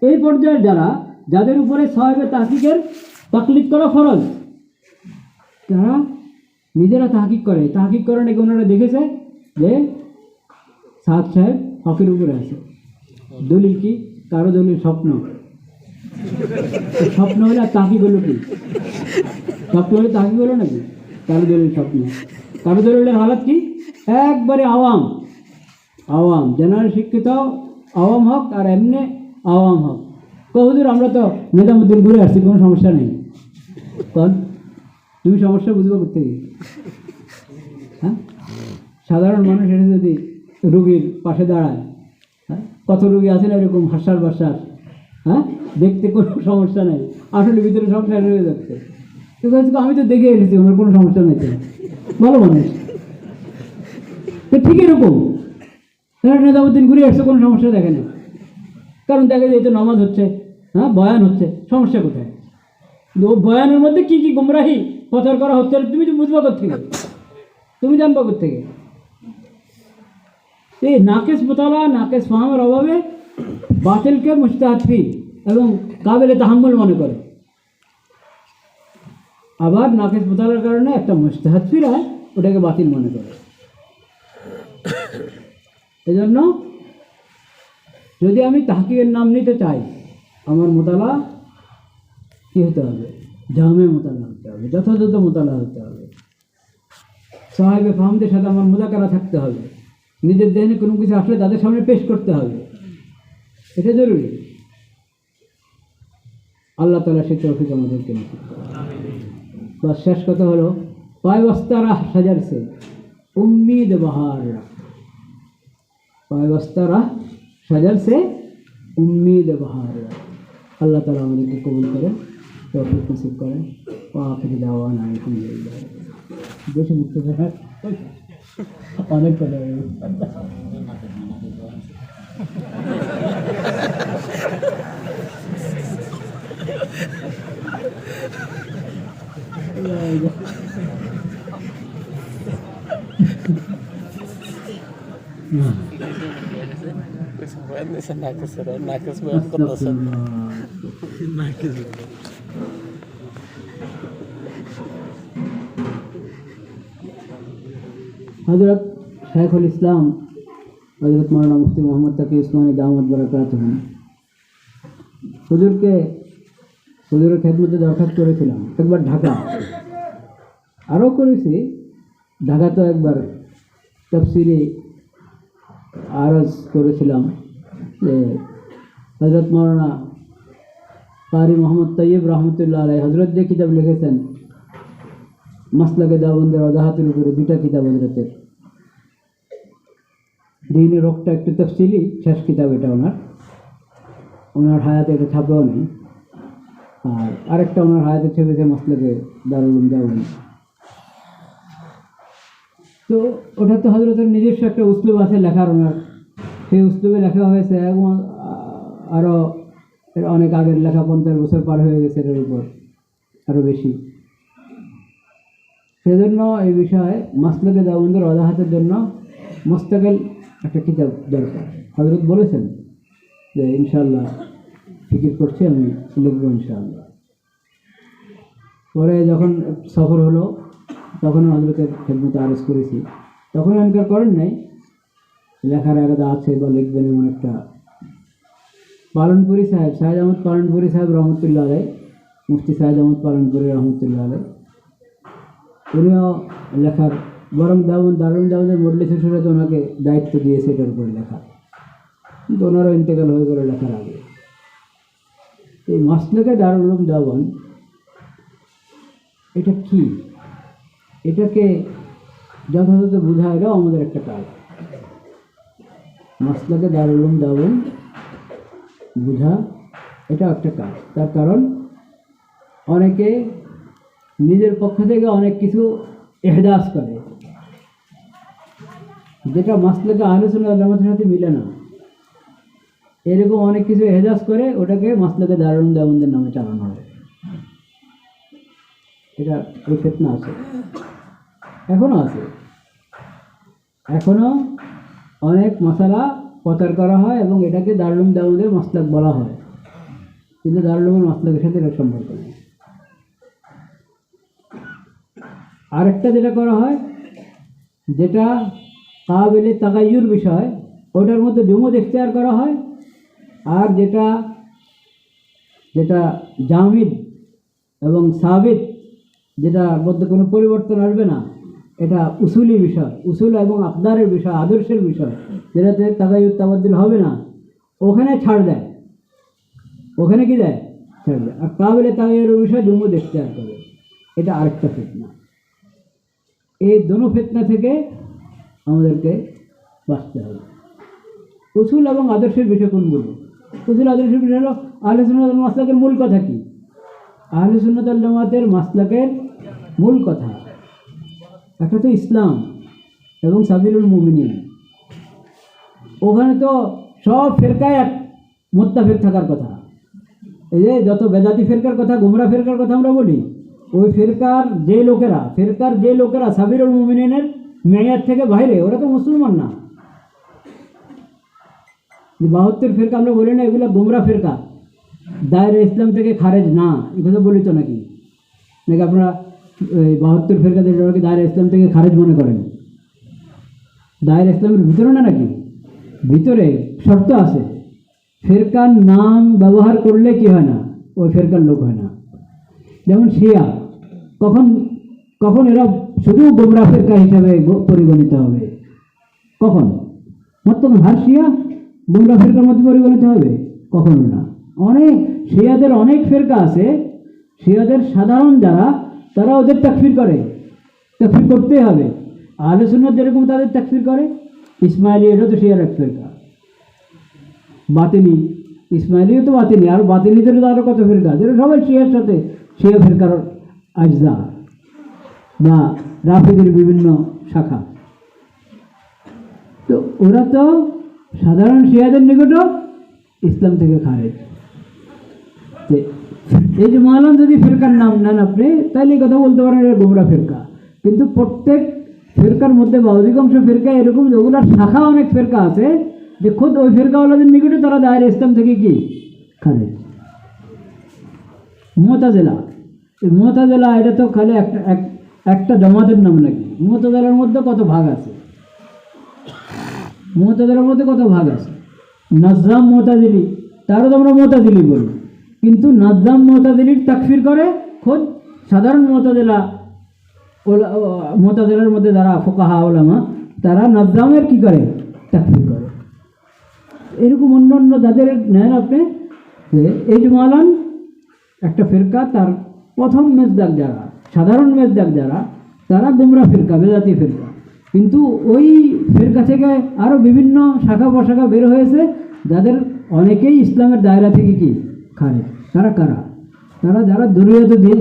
এই পর্যায়ে যাদের উপরে সাহেবের তাহকিকের তাকলিদ করা ফরজ, তারা নিজেরা তাহকিক করে নাকি ওনারা দেখেছে যে সাদ সাহেব হকের উপরে আছে। দলিল কি? কারো দলিল স্বপ্ন, স্বপ্ন হলে আর তাহকিক হলো কি? স্বপ্ন হলে তাহকিক হলো নাকি? কারো দলিল স্বপ্ন, কারো দলিলের হালাত কি? একবারে আওয়াম, জেনারেল শিক্ষিত আওয়াম হক, আর এমনি আওয়াম হক। হুজুর আমরা তো নেজামুদ্দিন ঘুরে আসছি, কোনো সমস্যা নেই। কন তুমি সমস্যা বুঝবো কোথেকে? হ্যাঁ, সাধারণ মানুষ এটা যদি রুগীর পাশে দাঁড়ায়, হ্যাঁ, কত রুগী আছে না এরকম হাসার বাসার, হ্যাঁ, দেখতে কোনো সমস্যা নেই, আসলে ভিতরে সব শেষ হয়ে যাচ্ছে। আমি তো দেখে এসেছি ওনার কোনো সমস্যা নেই, ভালো মানুষ। ঠিক এরকম নেজামুদ্দিন ঘুরে আসছে, কোনো সমস্যা দেখে না, কারণ দেখা যায় তো নামাজ হচ্ছে, হ্যাঁ, বয়ান হচ্ছে, সমস্যা কোথায়? বয়ানের মধ্যে কি কি গুমরাহি প্রচার করা হচ্ছে তুমি তো বুঝবা কোথেকে, তুমি জানবা কোথেকে? এই নাকেস মোতালা, নাকেস ফাহামের অভাবে বাতিলকে মুজতাহিদ ফি এবং কাবিলে তাহাম্মুল মনে করে, আবার নাকিস মুতালার কারণে একটা মুজতাহিদ ফিরা ওটাকে বাতিল মনে করে। এজন্য যদি আমি তাহকিকের নাম নিতে চাই, আমার মোতালা কী হতে হবে? জামে মোতালা হতে হবে, যথাযথ মোতালা হতে হবে, সাহেবে ফাহমদের সাথে আমার মুযাকারা থাকতে হবে, নিজের দেহে কোনো কিছু আসলে তাদের সামনে পেশ করতে হবে, এটা জরুরি। আল্লাহ তাআলা সেই তৌফিক আমাদেরকে নসিব করুন। তো শেষ কথা হলো, পায়বস্তা রাহ সাজার সে উম্মীদ বাহার রাখ, পায়বস্তা রাহ সাজার সে উম্মীদ বাহার রাখ। আল্লাহ তাআলা আমাদেরকে কবুল করেন, তৌফিক নসিব করেন। আখির দাওয়ানা আলহামদুলিল্লাহ। বেশি মুক্তি অনেক কথা হয়ে গেছে। হযরত শাইখুল ইসলাম হযরত মাওলানা মুফতি মোহাম্মদ তাকি উসমানী দাওয়াত বারাকাতুহু হুজুরের খেদমতে দরখাস্ত করেছিলাম একবার ঢাকা, আরও করেছি ঢাকা, তো একবার তাফসিরে আরজ করেছিলাম যে হযরত মাওলানা কারি মোহাম্মদ তৈয়ব রহমতুল্লাহ আলাইহি হযরত যে কিতাব লিখেছেন মাসলাকে দেওবন্দের ওজাহাতের উপরে, দুটা কিতাব হযরতের, দ্বীনের রোগটা একটু তফসিলি, শেষ কিতাব এটা ওনার হায়াতে এটা ছাপেও নেই, আর আরেকটা ওনার হায়াতে ছেপেছে মাসলাকে দারুল উলুম দেওবন্দ। তো ওটা তো হযরতের নিজস্ব একটা উসলুব আছে লেখার, ওনার সেই উসলুবে লেখা হয়েছে এবং আরও অনেক আগের লেখা, 50 বছর পার হয়ে গেছে এটার উপর, আরও বেশি। সেজন্য এই বিষয়ে মাসলাকে দেওবন্দের ওজাহাতের জন্য মুস্তাকিল একটা কিতাব দরকার। হযরত বলেছেন যে ইনশাআল্লাহ ফিকির করছি, আমি লিখব ইনশাআল্লাহ। পরে যখন সফর হলো তখন হযরতের খেদমতে আরজ করেছি, তখন এনকার করেন নাই, লেখার আলাদা আছে বা লিখবেন এমন একটা। পালনপুরি সাহেব, সাইদ আহমদ পালনপুরি সাহেব রহমতুল্লাহ আলাই, মুফতি সাইদ আহমদ পালনপুরি রহমতুল্লাহ আলাই, উনিও লেখার, বরং দারুল দেওবন্দের মজলিসের সুরাতে ওনাকে দায়িত্ব দিয়েছে এটার উপরে লেখা, কিন্তু ওনারও ইন্তেকাল হয়ে গেল লেখার আগে। এই মাসলাকে দারুল উলুম দেওবন্দ এটা কি, এটাকে যথাযথ বোঝা, এটাও আমাদের একটা কাজ। মাসলাকে দারুল উলুম দেওবন্দ বোঝা এটাও একটা কাজ। তার কারণ অনেকে নিজের পক্ষ থেকে অনেক কিছু এহদাস করে যেটা মাসলাকে আহলে সুন্নাত ওয়াল জামাতের সাথে মিলে না, এরকম অনেক কিছু এহদাস করে ওটাকে মাসলাকে দারুল উলুম দেওবন্দের নামে চালানো হয়। এটা এই ফিতনা আছে, এখনও আছে, এখনও অনেক মশালা প্রচার করা হয় এবং এটাকে দারুল উলুম দেওবন্দের মাসলাক বলা হয়, কিন্তু দারুল উলুমের মাসলাকের সাথে এর সম্পর্ক নেই। আরেকটা যেটা করা হয়, যেটা কাবিলে তাগায়ুর বিষয়, ওটার মধ্যে জুমুদ ইখতিয়ার করা হয়, আর যেটা জামিদ এবং সাবিত, যেটার মধ্যে কোনো পরিবর্তন আসবে না, এটা উসুলি বিষয়, উসুল এবং আকদারের বিষয়, আদর্শের বিষয়, যেটাতে তাগায়ুর তাবাদ্দুল হবে না, ওখানে ছাড় দেয়, ওখানে কি দেয়, ছাড় দেয়। আর কাবিলে তাগায়ুরের বিষয় জুমুদ ইখতিয়ার করে, এটা আরেকটা ফিতনা। এই দোনো ফিতনা থেকে আমাদেরকে বাঁচতে হবে। উসুল এবং আদর্শের বিষয় কোনগুলো? উসুল আদর্শের বিষয় হলো আহলে সুন্নাত ওয়াল মাসলাকের মূল কথা কি, আহলে সুন্নাত ওয়াল জামাতের মাসলাকের মূল কথা। একটা তো ইসলাম এবং সাবিলুল মুমিনিন, ওখানে তো সব ফেরকায় এক মোত্তাফিক থাকার কথা। এই যে যত বেদাতি ফেরকার কথা, গুমরা ফেরকার কথা আমরা বলি, ওই ফেরকার যে লোকেরা সাবিলুল মুমিনিনের মেয়াদ থেকে বাইরে, ওরা তো মুসলমান না। যে 72 ফিরকা আমরা বলি না, এগুলো গোমরা ফিরকা, দায়রা ইসলাম থেকে খারেজ না, এ কথা বলি তো নাকি? নাকি আপনারা ওই 72 ফিরকাদের দায়রা ইসলাম থেকে খারেজ মনে করেন? দায়রা ইসলামের ভিতরে না নাকি? ভিতরে শর্ত আছে, ফিরকার নাম ব্যবহার করলে কি হয় না, ওই ফিরকার লোক হয় না। যেমন শিয়া, কখন কখন এরা শুধু গোমরা ফিরকা হিসাবে পরিগণিত হবে? কখন? মতন হার শিয়া গোমরা ফিরকার মধ্যে পরিগণিত হবে? কখনো না। অনেক শিয়াদের অনেক ফিরকা আছে, শিয়াদের সাধারণ যারা, তারা ওদের তাকফির করে, তাকফির করতেই হবে। আহলে সুন্নাত যেরকম তাদের তাকফির করে, ইসমাইলি এটা তো শিয়ার এক ফিরকা। বাতিনি, ইসমাইলিও তো বাতিনি, আর বাতিনিদের তো আরও কত ফিরকা, যেটা সবাই শিয়ার সাথে, শিয়া ফিরকার আজদা বা রাফিদের বিভিন্ন শাখা। তো ওরা তো সাধারণ শিয়াদের নিকটও ইসলাম থেকে খারেজ। এই যে মালান যদি ফিরকার নাম নেন আপনি, তাহলে এই কথা বলতে পারেন এটা গোমরা ফিরকা। কিন্তু প্রত্যেক ফিরকার মধ্যে বা অধিকাংশ ফিরকা এরকম, যেগুলোর শাখা অনেক ফিরকা আছে, যে খুদ ওই ফিরকাওয়ালাদের নিকটে তারা দায়রা ইসলাম থেকে কি খারেজ। মুতাজিলা, এই মুতাজিলা এটা তো খালি একটা জামাতের নাম নাকি? মুতাজিলার মধ্যে কত ভাগ আছে? মুতাজিলার মধ্যে কত ভাগ আছে? নাজ্জাম মুতাজিলি, তারও তো আমরা মুতাজিলি বলি, কিন্তু নাজ্জাম মুতাজিলির তাকফির করে খোদ সাধারণ মুতাজিলা। মুতাজিলার মধ্যে যারা ফুকাহা উলামা, তারা নাজ্জামের কি করে? তাকফির করে। এরকম অন্য অন্য যাদের নেন আপনি, যে এই যে মালান একটা ফিরকা, তার প্রথম মেজদাক যারা, সাধারণ মেজদাক যারা, তারা গোমরা ফিরকা, বেদাতি ফিরকা। কিন্তু ওই ফিরকা থেকে আরও বিভিন্ন শাখা প্রশাখা বের হয়েছে, যাদের অনেকেই ইসলামের দায়রা থেকে কি খারেজ। তারা কারা? তারা যারা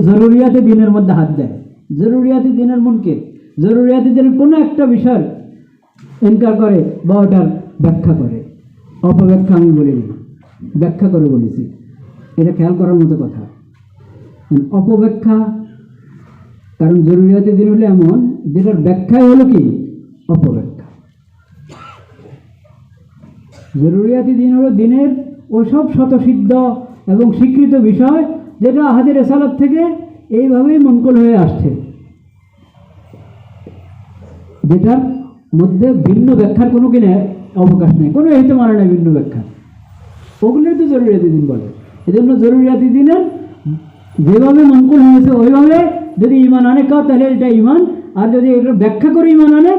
জরুরিয়াতে দিনের মধ্যে হাত দেয়, জরুরিয়াতি দিনের মুনকির, জরুরিয়াতি দিনের কোনো একটা বিষয় ইনকার করে বা ওটার ব্যাখ্যা করে। অপব্যাখ্যা আমি বলিনি, ব্যাখ্যা করে বলেছি, এটা খেয়াল করার মতো কথা। অপব্যাখ্যা, কারণ জরুরিয়াতি দিন হলে এমন যেটার ব্যাখ্যাই হলো কি অপব্যাখ্যা। জরুরিয়াতি দিন হলো দিনের ওসব স্বতঃসিদ্ধ এবং স্বীকৃত বিষয়, যেটা আহাদের রেসালাত থেকে এইভাবেই মনকুল হয়ে আসছে, যেটার মধ্যে ভিন্ন ব্যাখ্যার কোনো কিনে অবকাশ নেই, কোনো হইতে মারা নেই ভিন্ন ব্যাখ্যা। ওগুলোই তো জরুরিয়াতি দিন বলে। এই জন্য জরুরিয়াতি দিনের যেভাবে মনকুল হয়েছে ওইভাবে যদি ইমান আনে কাউ, তাহলে এটা ইমান। আর যদি এটা ব্যাখ্যা করে ইমান আনে,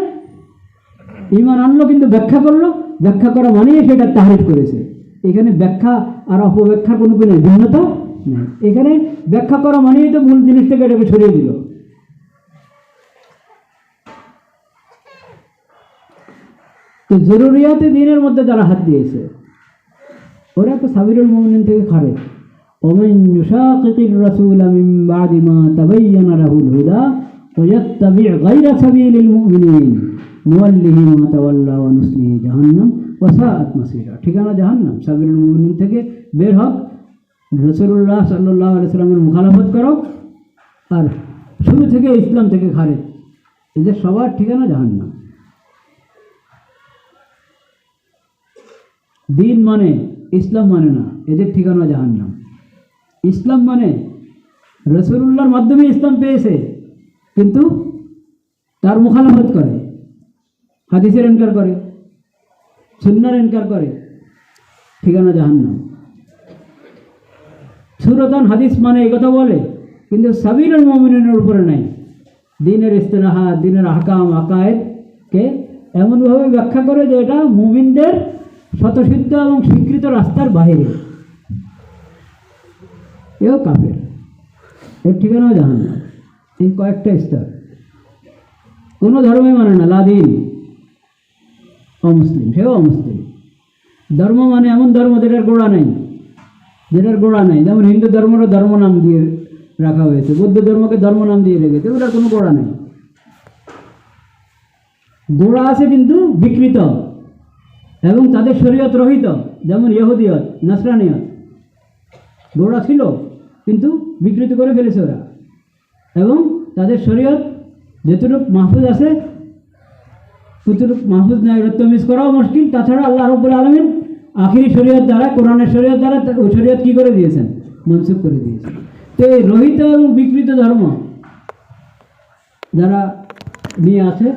ইমান আনলো কিন্তু ব্যাখ্যা করলো, ব্যাখ্যা করা মানেই সেটা তাহরিফ করেছে। এখানে ব্যাখ্যা আর অপব্যাখ্যার কোনো ভিন্নতা নেই। এখানে ব্যাখ্যা করা মানেই তো মূল জিনিস থেকে এটাকে সরিয়ে দিল। তো জরুরিয়াতে দিনের মধ্যে যারা হাত দিয়েছে, ওরা তো সাবিরুল মুমিনিন থেকে খারেজ। ومن يشاقق الرسول من بعد ما تبين له الهدى ويتبع غير سبيل المؤمنين نوله ما تولى ونصله جهنم وساءت مصيرا। ঠিকানা জাহান্নাম। সাবিরুল মুমিনিন থেকে বের হক, রাসূলুল্লাহ সাল্লাল্লাহু আলাইহি ওয়াসাল্লামের মুখালাফত করো, আর শুরু থেকে ইসলাম থেকে খারেজ, এদের সবার ঠিকানা জাহান্নাম। দিন মানে ইসলাম মানে না, এদের ঠিকানা জাহান্নাম। ইসলাম মানে রাসূলুল্লাহর মাধ্যমে ইসলাম পেয়েছে, কিন্তু তার মুখালাফত করে, হাদিসের ইনকার করে, সুন্নাহর ইনকার করে, ঠিকানা জাহান্নাম। সুরতান হাদিস মানে এই কথা বলে, কিন্তু সাবিরুল মুমিনিনের উপরে নাই। দিনের ইস্তিলাহাত, দিনের আহকাম, আকায়েদকে এমনভাবে ব্যাখ্যা করে যে এটা মুমিনদের স্বতঃসিদ্ধ এবং স্বীকৃত রাস্তার বাইরে। এও কাফের, এর ঠিকানাও জাহান্নাম। এই কয়েকটা স্তর। কোনো ধর্মই মানে না, লাদিন, অমুসলিম, সেও অমুসলিম। ধর্ম মানে এমন ধর্ম যেটার গোড়া নেই, যেটার গোড়া নেই। যেমন হিন্দু ধর্মেরও ধর্ম নাম দিয়ে রাখা হয়েছে, বৌদ্ধ ধর্মকে ধর্ম নাম দিয়ে রেখেছে, ওটার কোনো গোড়া নেই। গোড়া আছে কিন্তু বিকৃত, এবং তাদের শরীয়ত রহিত, যেমন ইহুদিয়ত, নাসরানিয়ত। গোড়া ছিল কিন্তু বিকৃত করে ফেলেছে ওরা, এবং তাদের শরীয়ত যেটুকু মাহফুজ আছে ততটুকু মাহফুজ নাই, ওটা তমিজ করাও মুশকিল। তাছাড়া আল্লাহ রাব্বুল আলামিন আখিরি শরীয়ত দ্বারা, কোরআনের শরীয়ত দ্বারা ওই শরীয়ত কী করে দিয়েছেন? মনসুখ করে দিয়েছেন। তো এই রহিত এবং বিকৃত ধর্ম যারা নিয়ে আছে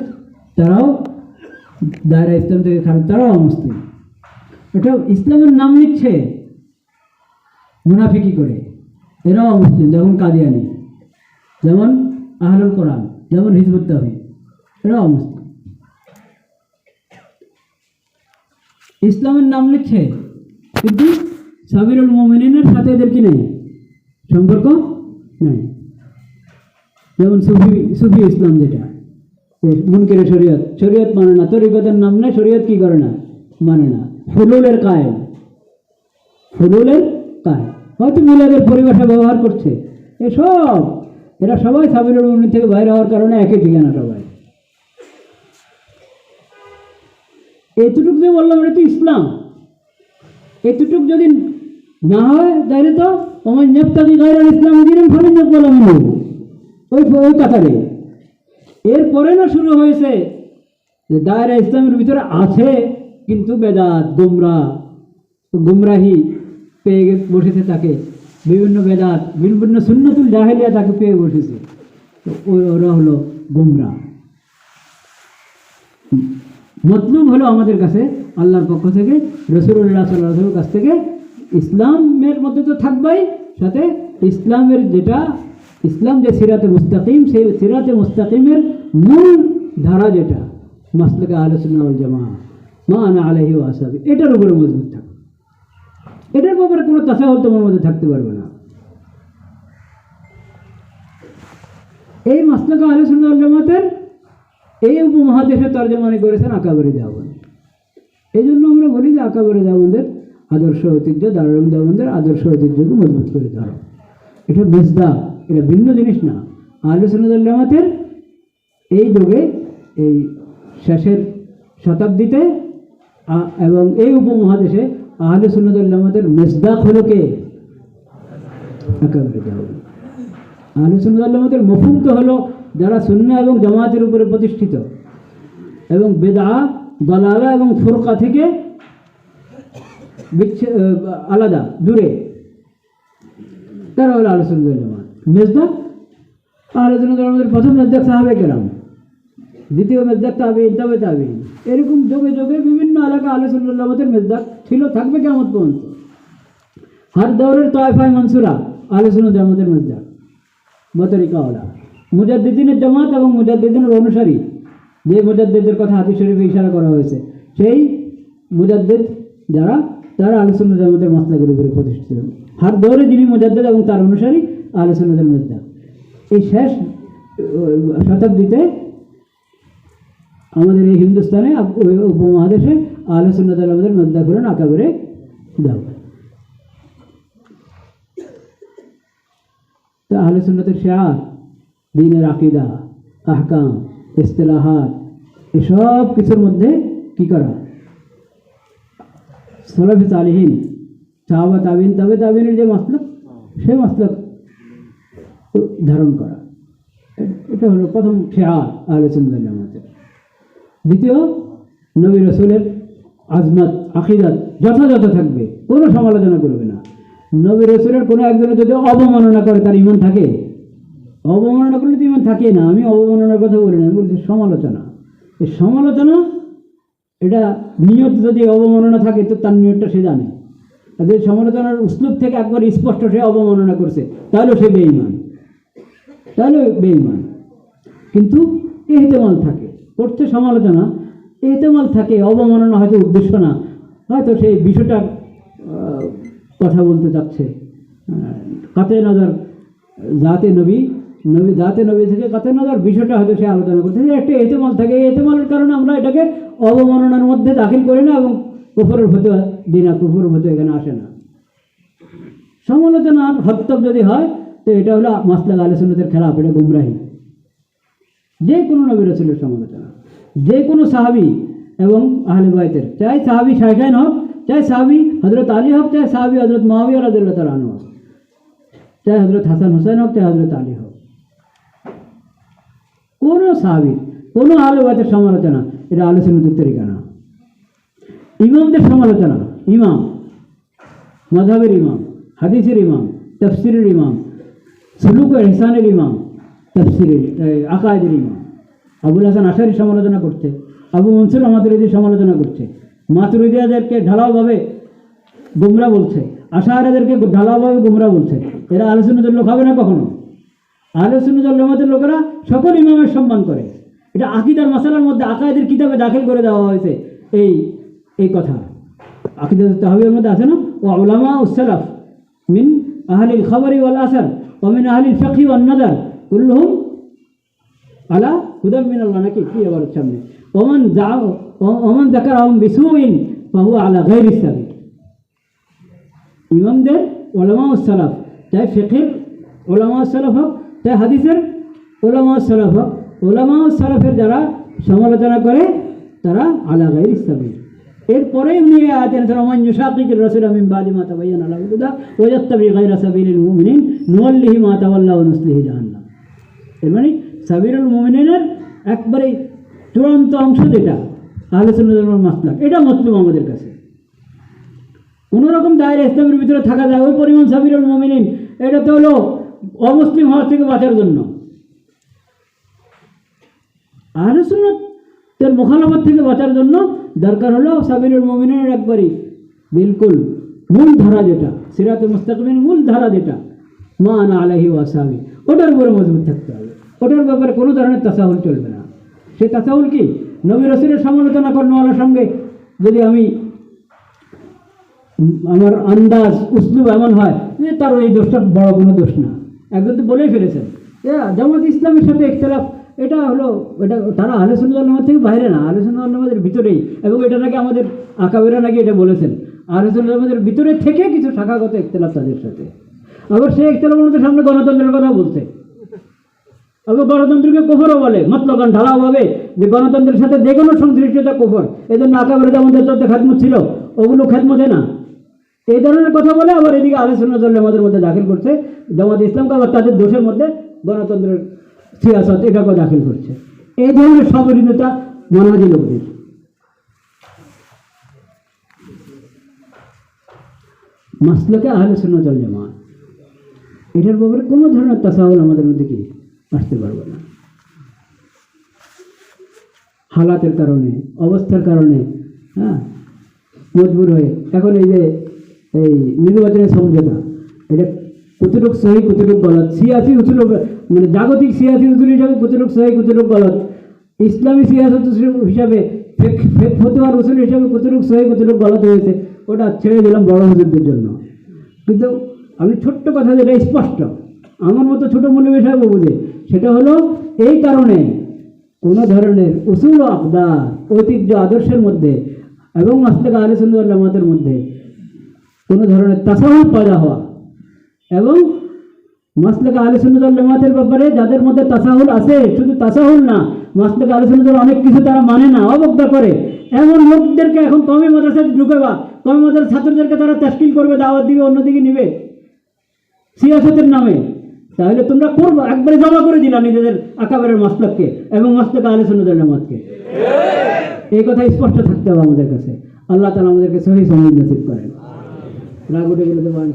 তারাও দায়রা ইসলাম থেকে খারাপ, তারাও অমুসলিম। এটা ইসলামের নাম নিচ্ছে মুনাফিকি করে, এরাও অমুসলিম। যেমন কাদিয়ানি, যেমন আহলুল কোরআন, যেমন হিজবুত তাওহীদ, এরাও অমুসলিম। ইসলামের নাম নিচ্ছে কিন্তু সাবিরুল মুমিনিনের সাথে এদের কি নেই, সম্পর্ক নেই। যেমন সুফি ইসলাম, যেটা মুনকিরে শরীয়ত, শরীয়ত মানে না, তরিকতের নাম নেই, শরীয়ত কি করে না, মানে না। হুলুলের কায়েল, হুলুলের কায়েল, হয়তো মিলাদের পরিভাষা ব্যবহার করছে। এসব এরা সবাই সাবিরুল মুমিন থেকে বাইরে হওয়ার কারণে একই ঠিকানা সবাই। এতটুকু যে বললাম এটা তো ইসলাম। এতটুকু যদি না হয় তাহলে তো আমার নেপতাদি গায়ের ইসলাম দিলেন ফলে নেপ বললাম ওই কাতারে। এরপরে না শুরু হয়েছে যে দায়রা ইসলামের ভিতরে আছে কিন্তু বেদাত, গুমরাহি পেয়ে বসেছে, তাকে বিভিন্ন বেদাত, বিভিন্ন সুন্নতুল জাহেলিয়া তাকে পেয়ে বসেছে। তো ওরা হলো গুমরা। মতলুব হলো আমাদের কাছে আল্লাহর পক্ষ থেকে, রাসূলুল্লাহ সাল্লাল্লাহু আলাইহি ওয়াসাল্লামের কাছ থেকে ইসলামের মধ্যে তো থাকবেই, সাথে ইসলামের যেটা ইসলাম যে সিরাতে মুস্তাকিম, সেই সিরাতে মুস্তাকিমের মূল ধারা যেটা মাসলাকে আহলে সুন্নাহ ওয়াল জামাআহ মা আনা আলাইহি ওয়া আসহাবি, এটার উপরে মজবুত থাকবে। এটার ব্যাপারে কোনো তাসাহুল তোমার মধ্যে থাকতে পারবে না। এই মাসলাকে আহলে সুন্নাহ ওয়াল জামাতের এই উপমহাদেশে তর্জমানি করেছেন আকাবেরে দেওবন্দ। এই জন্য আমরা বলি যে আকাবেরে দেওবন্দের আদর্শ ঐতিহ্য, দারুল উলুম দেওবন্দের আদর্শ ঐতিহ্যকে মজবুত করে ধরো। এটা মিসদাক, এটা ভিন্ন জিনিস না। আহলে সুন্নাত ওয়াল জামাতের এই যুগে, এই শেষের শতাব্দীতে এবং এই উপমহাদেশে আহলে সুন্নাত ওয়াল জামাতের মিসদাক হলো কে? আকাবেরে দেওবন্দ। আহলে সুন্নাত ওয়াল জামাতের মফহুম তো হলো যারা সুন্নাহ এবং জামাতের উপরে প্রতিষ্ঠিত এবং বেদআত, দালালা এবং ফুরকা থেকে আলাদা, দূরে, তারা হলো আহলে সুন্নাত ওয়াল জামাত। মেজদাক আহলে সুন্নাত ওয়াল জামাতের প্রথম মেজদাক সাহাবায়ে কেরাম, দ্বিতীয় মেজদাক তাবেঈন, তবে তাবেঈন, এরকম যোগে যোগে বিভিন্ন এলাকা আহলে সুন্নাত ওয়াল জামাতের মেজদাক ছিল, থাকবে কিয়ামত পর্যন্ত। হর দৌরের তায়েফায়ে মানসুরা আহলে সুন্নাত ওয়াল জামাতের মেজদাক বতরিকা ওলা। মুজাদ্দিদিনের জামাত এবং মুজাদ্দিদিনের অনুসারী, যে মুজাদ্দিদের কথা হাদিস শরীফে ইশারা করা হয়েছে, সেই মুজাদ্দিদ যারা, তারা আহলে সুন্নাত ওয়াল জামাতের মাসলাকের উপরে প্রতিষ্ঠিত। হর দৌরে যিনি মুজাদ্দিদ এবং তার অনুসারী আহলে সুন্নাতের মেজদাক। এই শেষ শতাব্দীতে আমাদের এই হিন্দুস্তানে উপমহাদেশে আহলে সুন্নাত ওয়াল জামাতের মেজদাক হলেন আকাবেরে দেওবন্দ। তো আহলে সুন্নাতের শিআর, দ্বীনের আকীদা, আহকাম, ইসতিলাহাত, এসব কিছুর মধ্যে কী করা? সালাফে সালেহিন, সাহাবা, তাবিঈন, তবে তাবিঈনের যে মাসলাক, সেই মাসলাক ধারণ করা। এটা হলো প্রথম শিআর আহলে সুন্নাত ওয়াল জামাতের। দ্বিতীয়, নবী রাসূলের আজমত, আকীদাত যথাযথ থাকবে, কোনো সমালোচনা করবে না। নবী রাসূলের কোনো একজনের যদি অবমাননা করে তার ঈমান থাকে? অবমাননা করলে তো ঈমান থাকে না। আমি অবমাননার কথা বলি না, আমি বলছি সমালোচনা। এই সমালোচনা, এটা নিয়ত যদি অবমাননা থাকে তো তার নিয়তটা সে জানে। যদি সমালোচনার উসলুব থেকে একবার স্পষ্ট সে অবমাননা করছে, তাহলেও সে বেঈমান, কিন্তু ইহতেমাল থাকে, করছে সমালোচনা, ইহতেমাল থাকে, অবমাননা হয়তো উদ্দেশ্য না, হয়তো সেই বিষয়টা কথা বলতে যাচ্ছে। কাতে নজর জাতে নবী থেকে কাতে নজর বিষয়টা হয়তো সে আলোচনা করতে, একটা এহতেমাল থাকে। এই এহতেমালের কারণে আমরা এটাকে অবমাননার মধ্যে দাখিল করি না এবং কুফরের ফতোয়া দিই না, কুফরের ফতোয়া এখানে আসে না। সমালোচনার হত্যক যদি হয় তো এটা হলো মাসলাক আহলে সুন্নাতের খেলাফ, এটা গুমরাহি। যে কোনো নবী রাসূলের সমালোচনা, যে কোনো সাহাবী এবং আহলে বাইতের, চাই সাহাবী শাইখাইন হোক, চাই সাহাবী হযরত আলী হোক, চাই সাহাবী হযরত মুআবিয়া রাদিয়াল্লাহু তাআলা আনহু হোক, চাই হযরত হাসান হুসাইন হোক, চাই হযরত আলী হোক, কোনো সাহাবী, কোনো আহলে বাইতের সমালোচনা এটা আহলে সুন্নাতের তরিকা না। ইমামদের সমালোচনা ইমাম, মাযহাবের ইমাম, হাদিসের ইমাম, তাফসীরের ইমাম, সুলুক ও ইহসানের ইমাম, তাফসীরের আকায়েদের ইমাম। আবুল হাসান আশারী সমালোচনা করছে, আবু মনসুর মাতুরিদি সমালোচনা করছে, মাতুরিদিয়াদেরকে ঢালাওভাবে গুমরা বলছে, আশাআরাদেরকে ঢালাওভাবে গুমরা বলছে। এরা আহলে সুন্নাতের লোক হবে না কখনো। আহলে সুন্নাত ওয়াল জামাতের লোকেরা সকল ইমামের সম্মান করে। এটা আকীদার মাসালার মধ্যে আকায়েদের কিতাবে দাখিল করে দেওয়া হয়েছে। এই কথা আকীদাত তাহওয়ীর মধ্যে আছে না, ও উলামা ও সালাফ মিন আহলিল খবরি ওয়াল আসার ওয়া মিন আহলিল ফিকহি ওয়ান নাযার কুল্লুহুম আলা হুদাম মিনাল্লাহ, নাকি কি আবার সামনে ওমান যাকারাহুম বিসুইন ফাহুয়া আলা গায়রিস সাবিল। ইমামদের উলামা ও সালাফ, চাই ফিকহের উলামা ও সালাফ হোক, চাই হাদিসের উলামা ও সালাফ হোক, উলামা ও সালাফের যারা সমালোচনা করে তারা আলা গায়রিস সাবিল। এরপরে উনি আয়াত এনেছেন, ওমান ইউশাকিকির রাসূলা মিন বাদি মা তাবায়্যানা লাহুল হুদা ওয়া ইয়াত্তাবি গায়রা সাবিলিল মুমিনিন নুওয়াল্লিহি মা তাওয়াল্লা ওয়া নুসলিহি জাহান্নাম। এর মানে সাবিলুল মুমিনিনের একবারে চূড়ান্ত অংশ যেটা আহলে সুন্নাত ওয়াল জামাতের মাসলাক, এটা মতলুব আমাদের কাছে। কোনো রকম দায়রা ইসলামের ভিতরে থাকা যায়, ওই পরিমাণ সাবিলুল মুমিনিন, এটা তো হলো অমুসলিম হওয়ার থেকে বাঁচার জন্য। আহলে সুন্নাতের মুখালাফত থেকে বাঁচার জন্য দরকার হলো সাবিলুল মুমিনিনের একবারই বিলকুল মূল ধারা যেটা, সিরাতুল মুস্তাকিমের মূল ধারা যেটা, মা আনা আলাইহি ওয়া আসহাবি, ওটার উপরে মজবুত থাকতে হবে। ওটার ব্যাপারে কোনো ধরনের তাসাহুল চলবে না। সেই তাসাহুল কি, নবী রাসূলের সমালোচনা করার সঙ্গে যদি আমার আন্দাজ উসলুব এমন হয় যে তার এই দোষটা বড় কোনো দোষ না, একজন তো বলেই ফেলেছেন জামাত ইসলামের সাথে ইখতিলাফ, এটা হলো এটা তারা আহলে সুন্নাত ওয়াল জামাত থেকে বাইরে না, আহলে সুন্নাত ওয়াল জামাতের ভিতরেই। এবং এটা নাকি আমাদের আকাবেরা নাকি এটা বলেছেন, আহলে সুন্নাত ওয়াল জামাতের ভিতরে থেকে কিছু শাখাগত ইখতিলাফ তাদের সাথে। আবার সেই ইখতিলাফের মধ্যে সামনে গণতন্ত্রের কথা বলছে, আবার গণতন্ত্রকে কুফরও বলে, মতলকান ঢালাওভাবে যে গণতন্ত্রের সাথে যে কোনো সংশ্লিষ্টতা কুফর। এই জন্য আকাবেরা আমাদের চলতে খেদমত ছিল, ওগুলো খেদমতে না, এই ধরনের কথা বলে আবার এদিকে আহলে সুন্নাত ওয়াল জামাতের মধ্যে দাখিল করছে জামাত ইসলামকে, আবার তাদের দোষের মধ্যে গণতন্ত্রের সিয়াসত এটাকে দাখিল করছে। এই ধরনের সবিরোধিতা মানহাজি লোকদের। মাসলাকে আহলে সুন্নাত ওয়াল জামাত, এটার ব্যাপারে কোনো ধরনের তাসাহুল আমাদের মধ্যে কি আসতে পারবে না। হালাতের কারণে, অবস্থার কারণে মজবুর হয়ে এখন এই যে নির্বাচনের সমঝোতা, এটা কতটুক সহি কতটুক গলত, সিয়াসি উসুল মানে জাগতিক সিয়াসি উসুল হিসাবে কতটুক সহি কতটুক গলত, ইসলামী সিয়াসত হিসাবে ফতোয়ার উসুল হিসাবে কতটুক সহি কতটুক গলত হয়েছে, ওটা ছেড়ে দিলাম বড় হুজুরদের জন্য। কিন্তু আমি ছোট্ট কথা যেটা স্পষ্ট, আমার মতো ছোটো মৌলবী সাহেব বুঝে, সেটা হলো এই কারণে কোনো ধরনের উসুল ও আকদার, ঐতিহ্য আদর্শের মধ্যে এবং মাসলাক আহলে সুন্নাত ওয়াল জামাতের মধ্যে কোনো ধরনের তাসাহুল পয়দা হওয়া, এবং মাসলাক আহলে সুন্নাত ওয়াল জামাতের ব্যাপারে যাদের মধ্যে তাসাহুল আছে, শুধু তাসাহুল না, মাসলাক আহলে সুন্নাতের অনেক কিছু তারা মানে না, অবজ্ঞা করে, এমন লোকদেরকে এখন কওমি মাদ্রাসায় ঢুকেবা, কওমি মাদ্রাসার ছাত্রদেরকে তারা তাশকিল করবে, দাওয়াত দিবে, অন্যদিকে নিবে সিয়াসতের নামে। তাহলে তোমরা করবো, একবারে জমা করে দিলা নিজেদের আকাবেরের মাসলাককে এবং মাসলাক আহলে সুন্নাত ওয়াল জামাতকে। এই কথা স্পষ্ট থাকতে হবে আমাদের কাছে। আল্লাহ তাআলা আমাদেরকে সহি সমঝ নসিব করেন। রাগ উঠে গেলে তো বান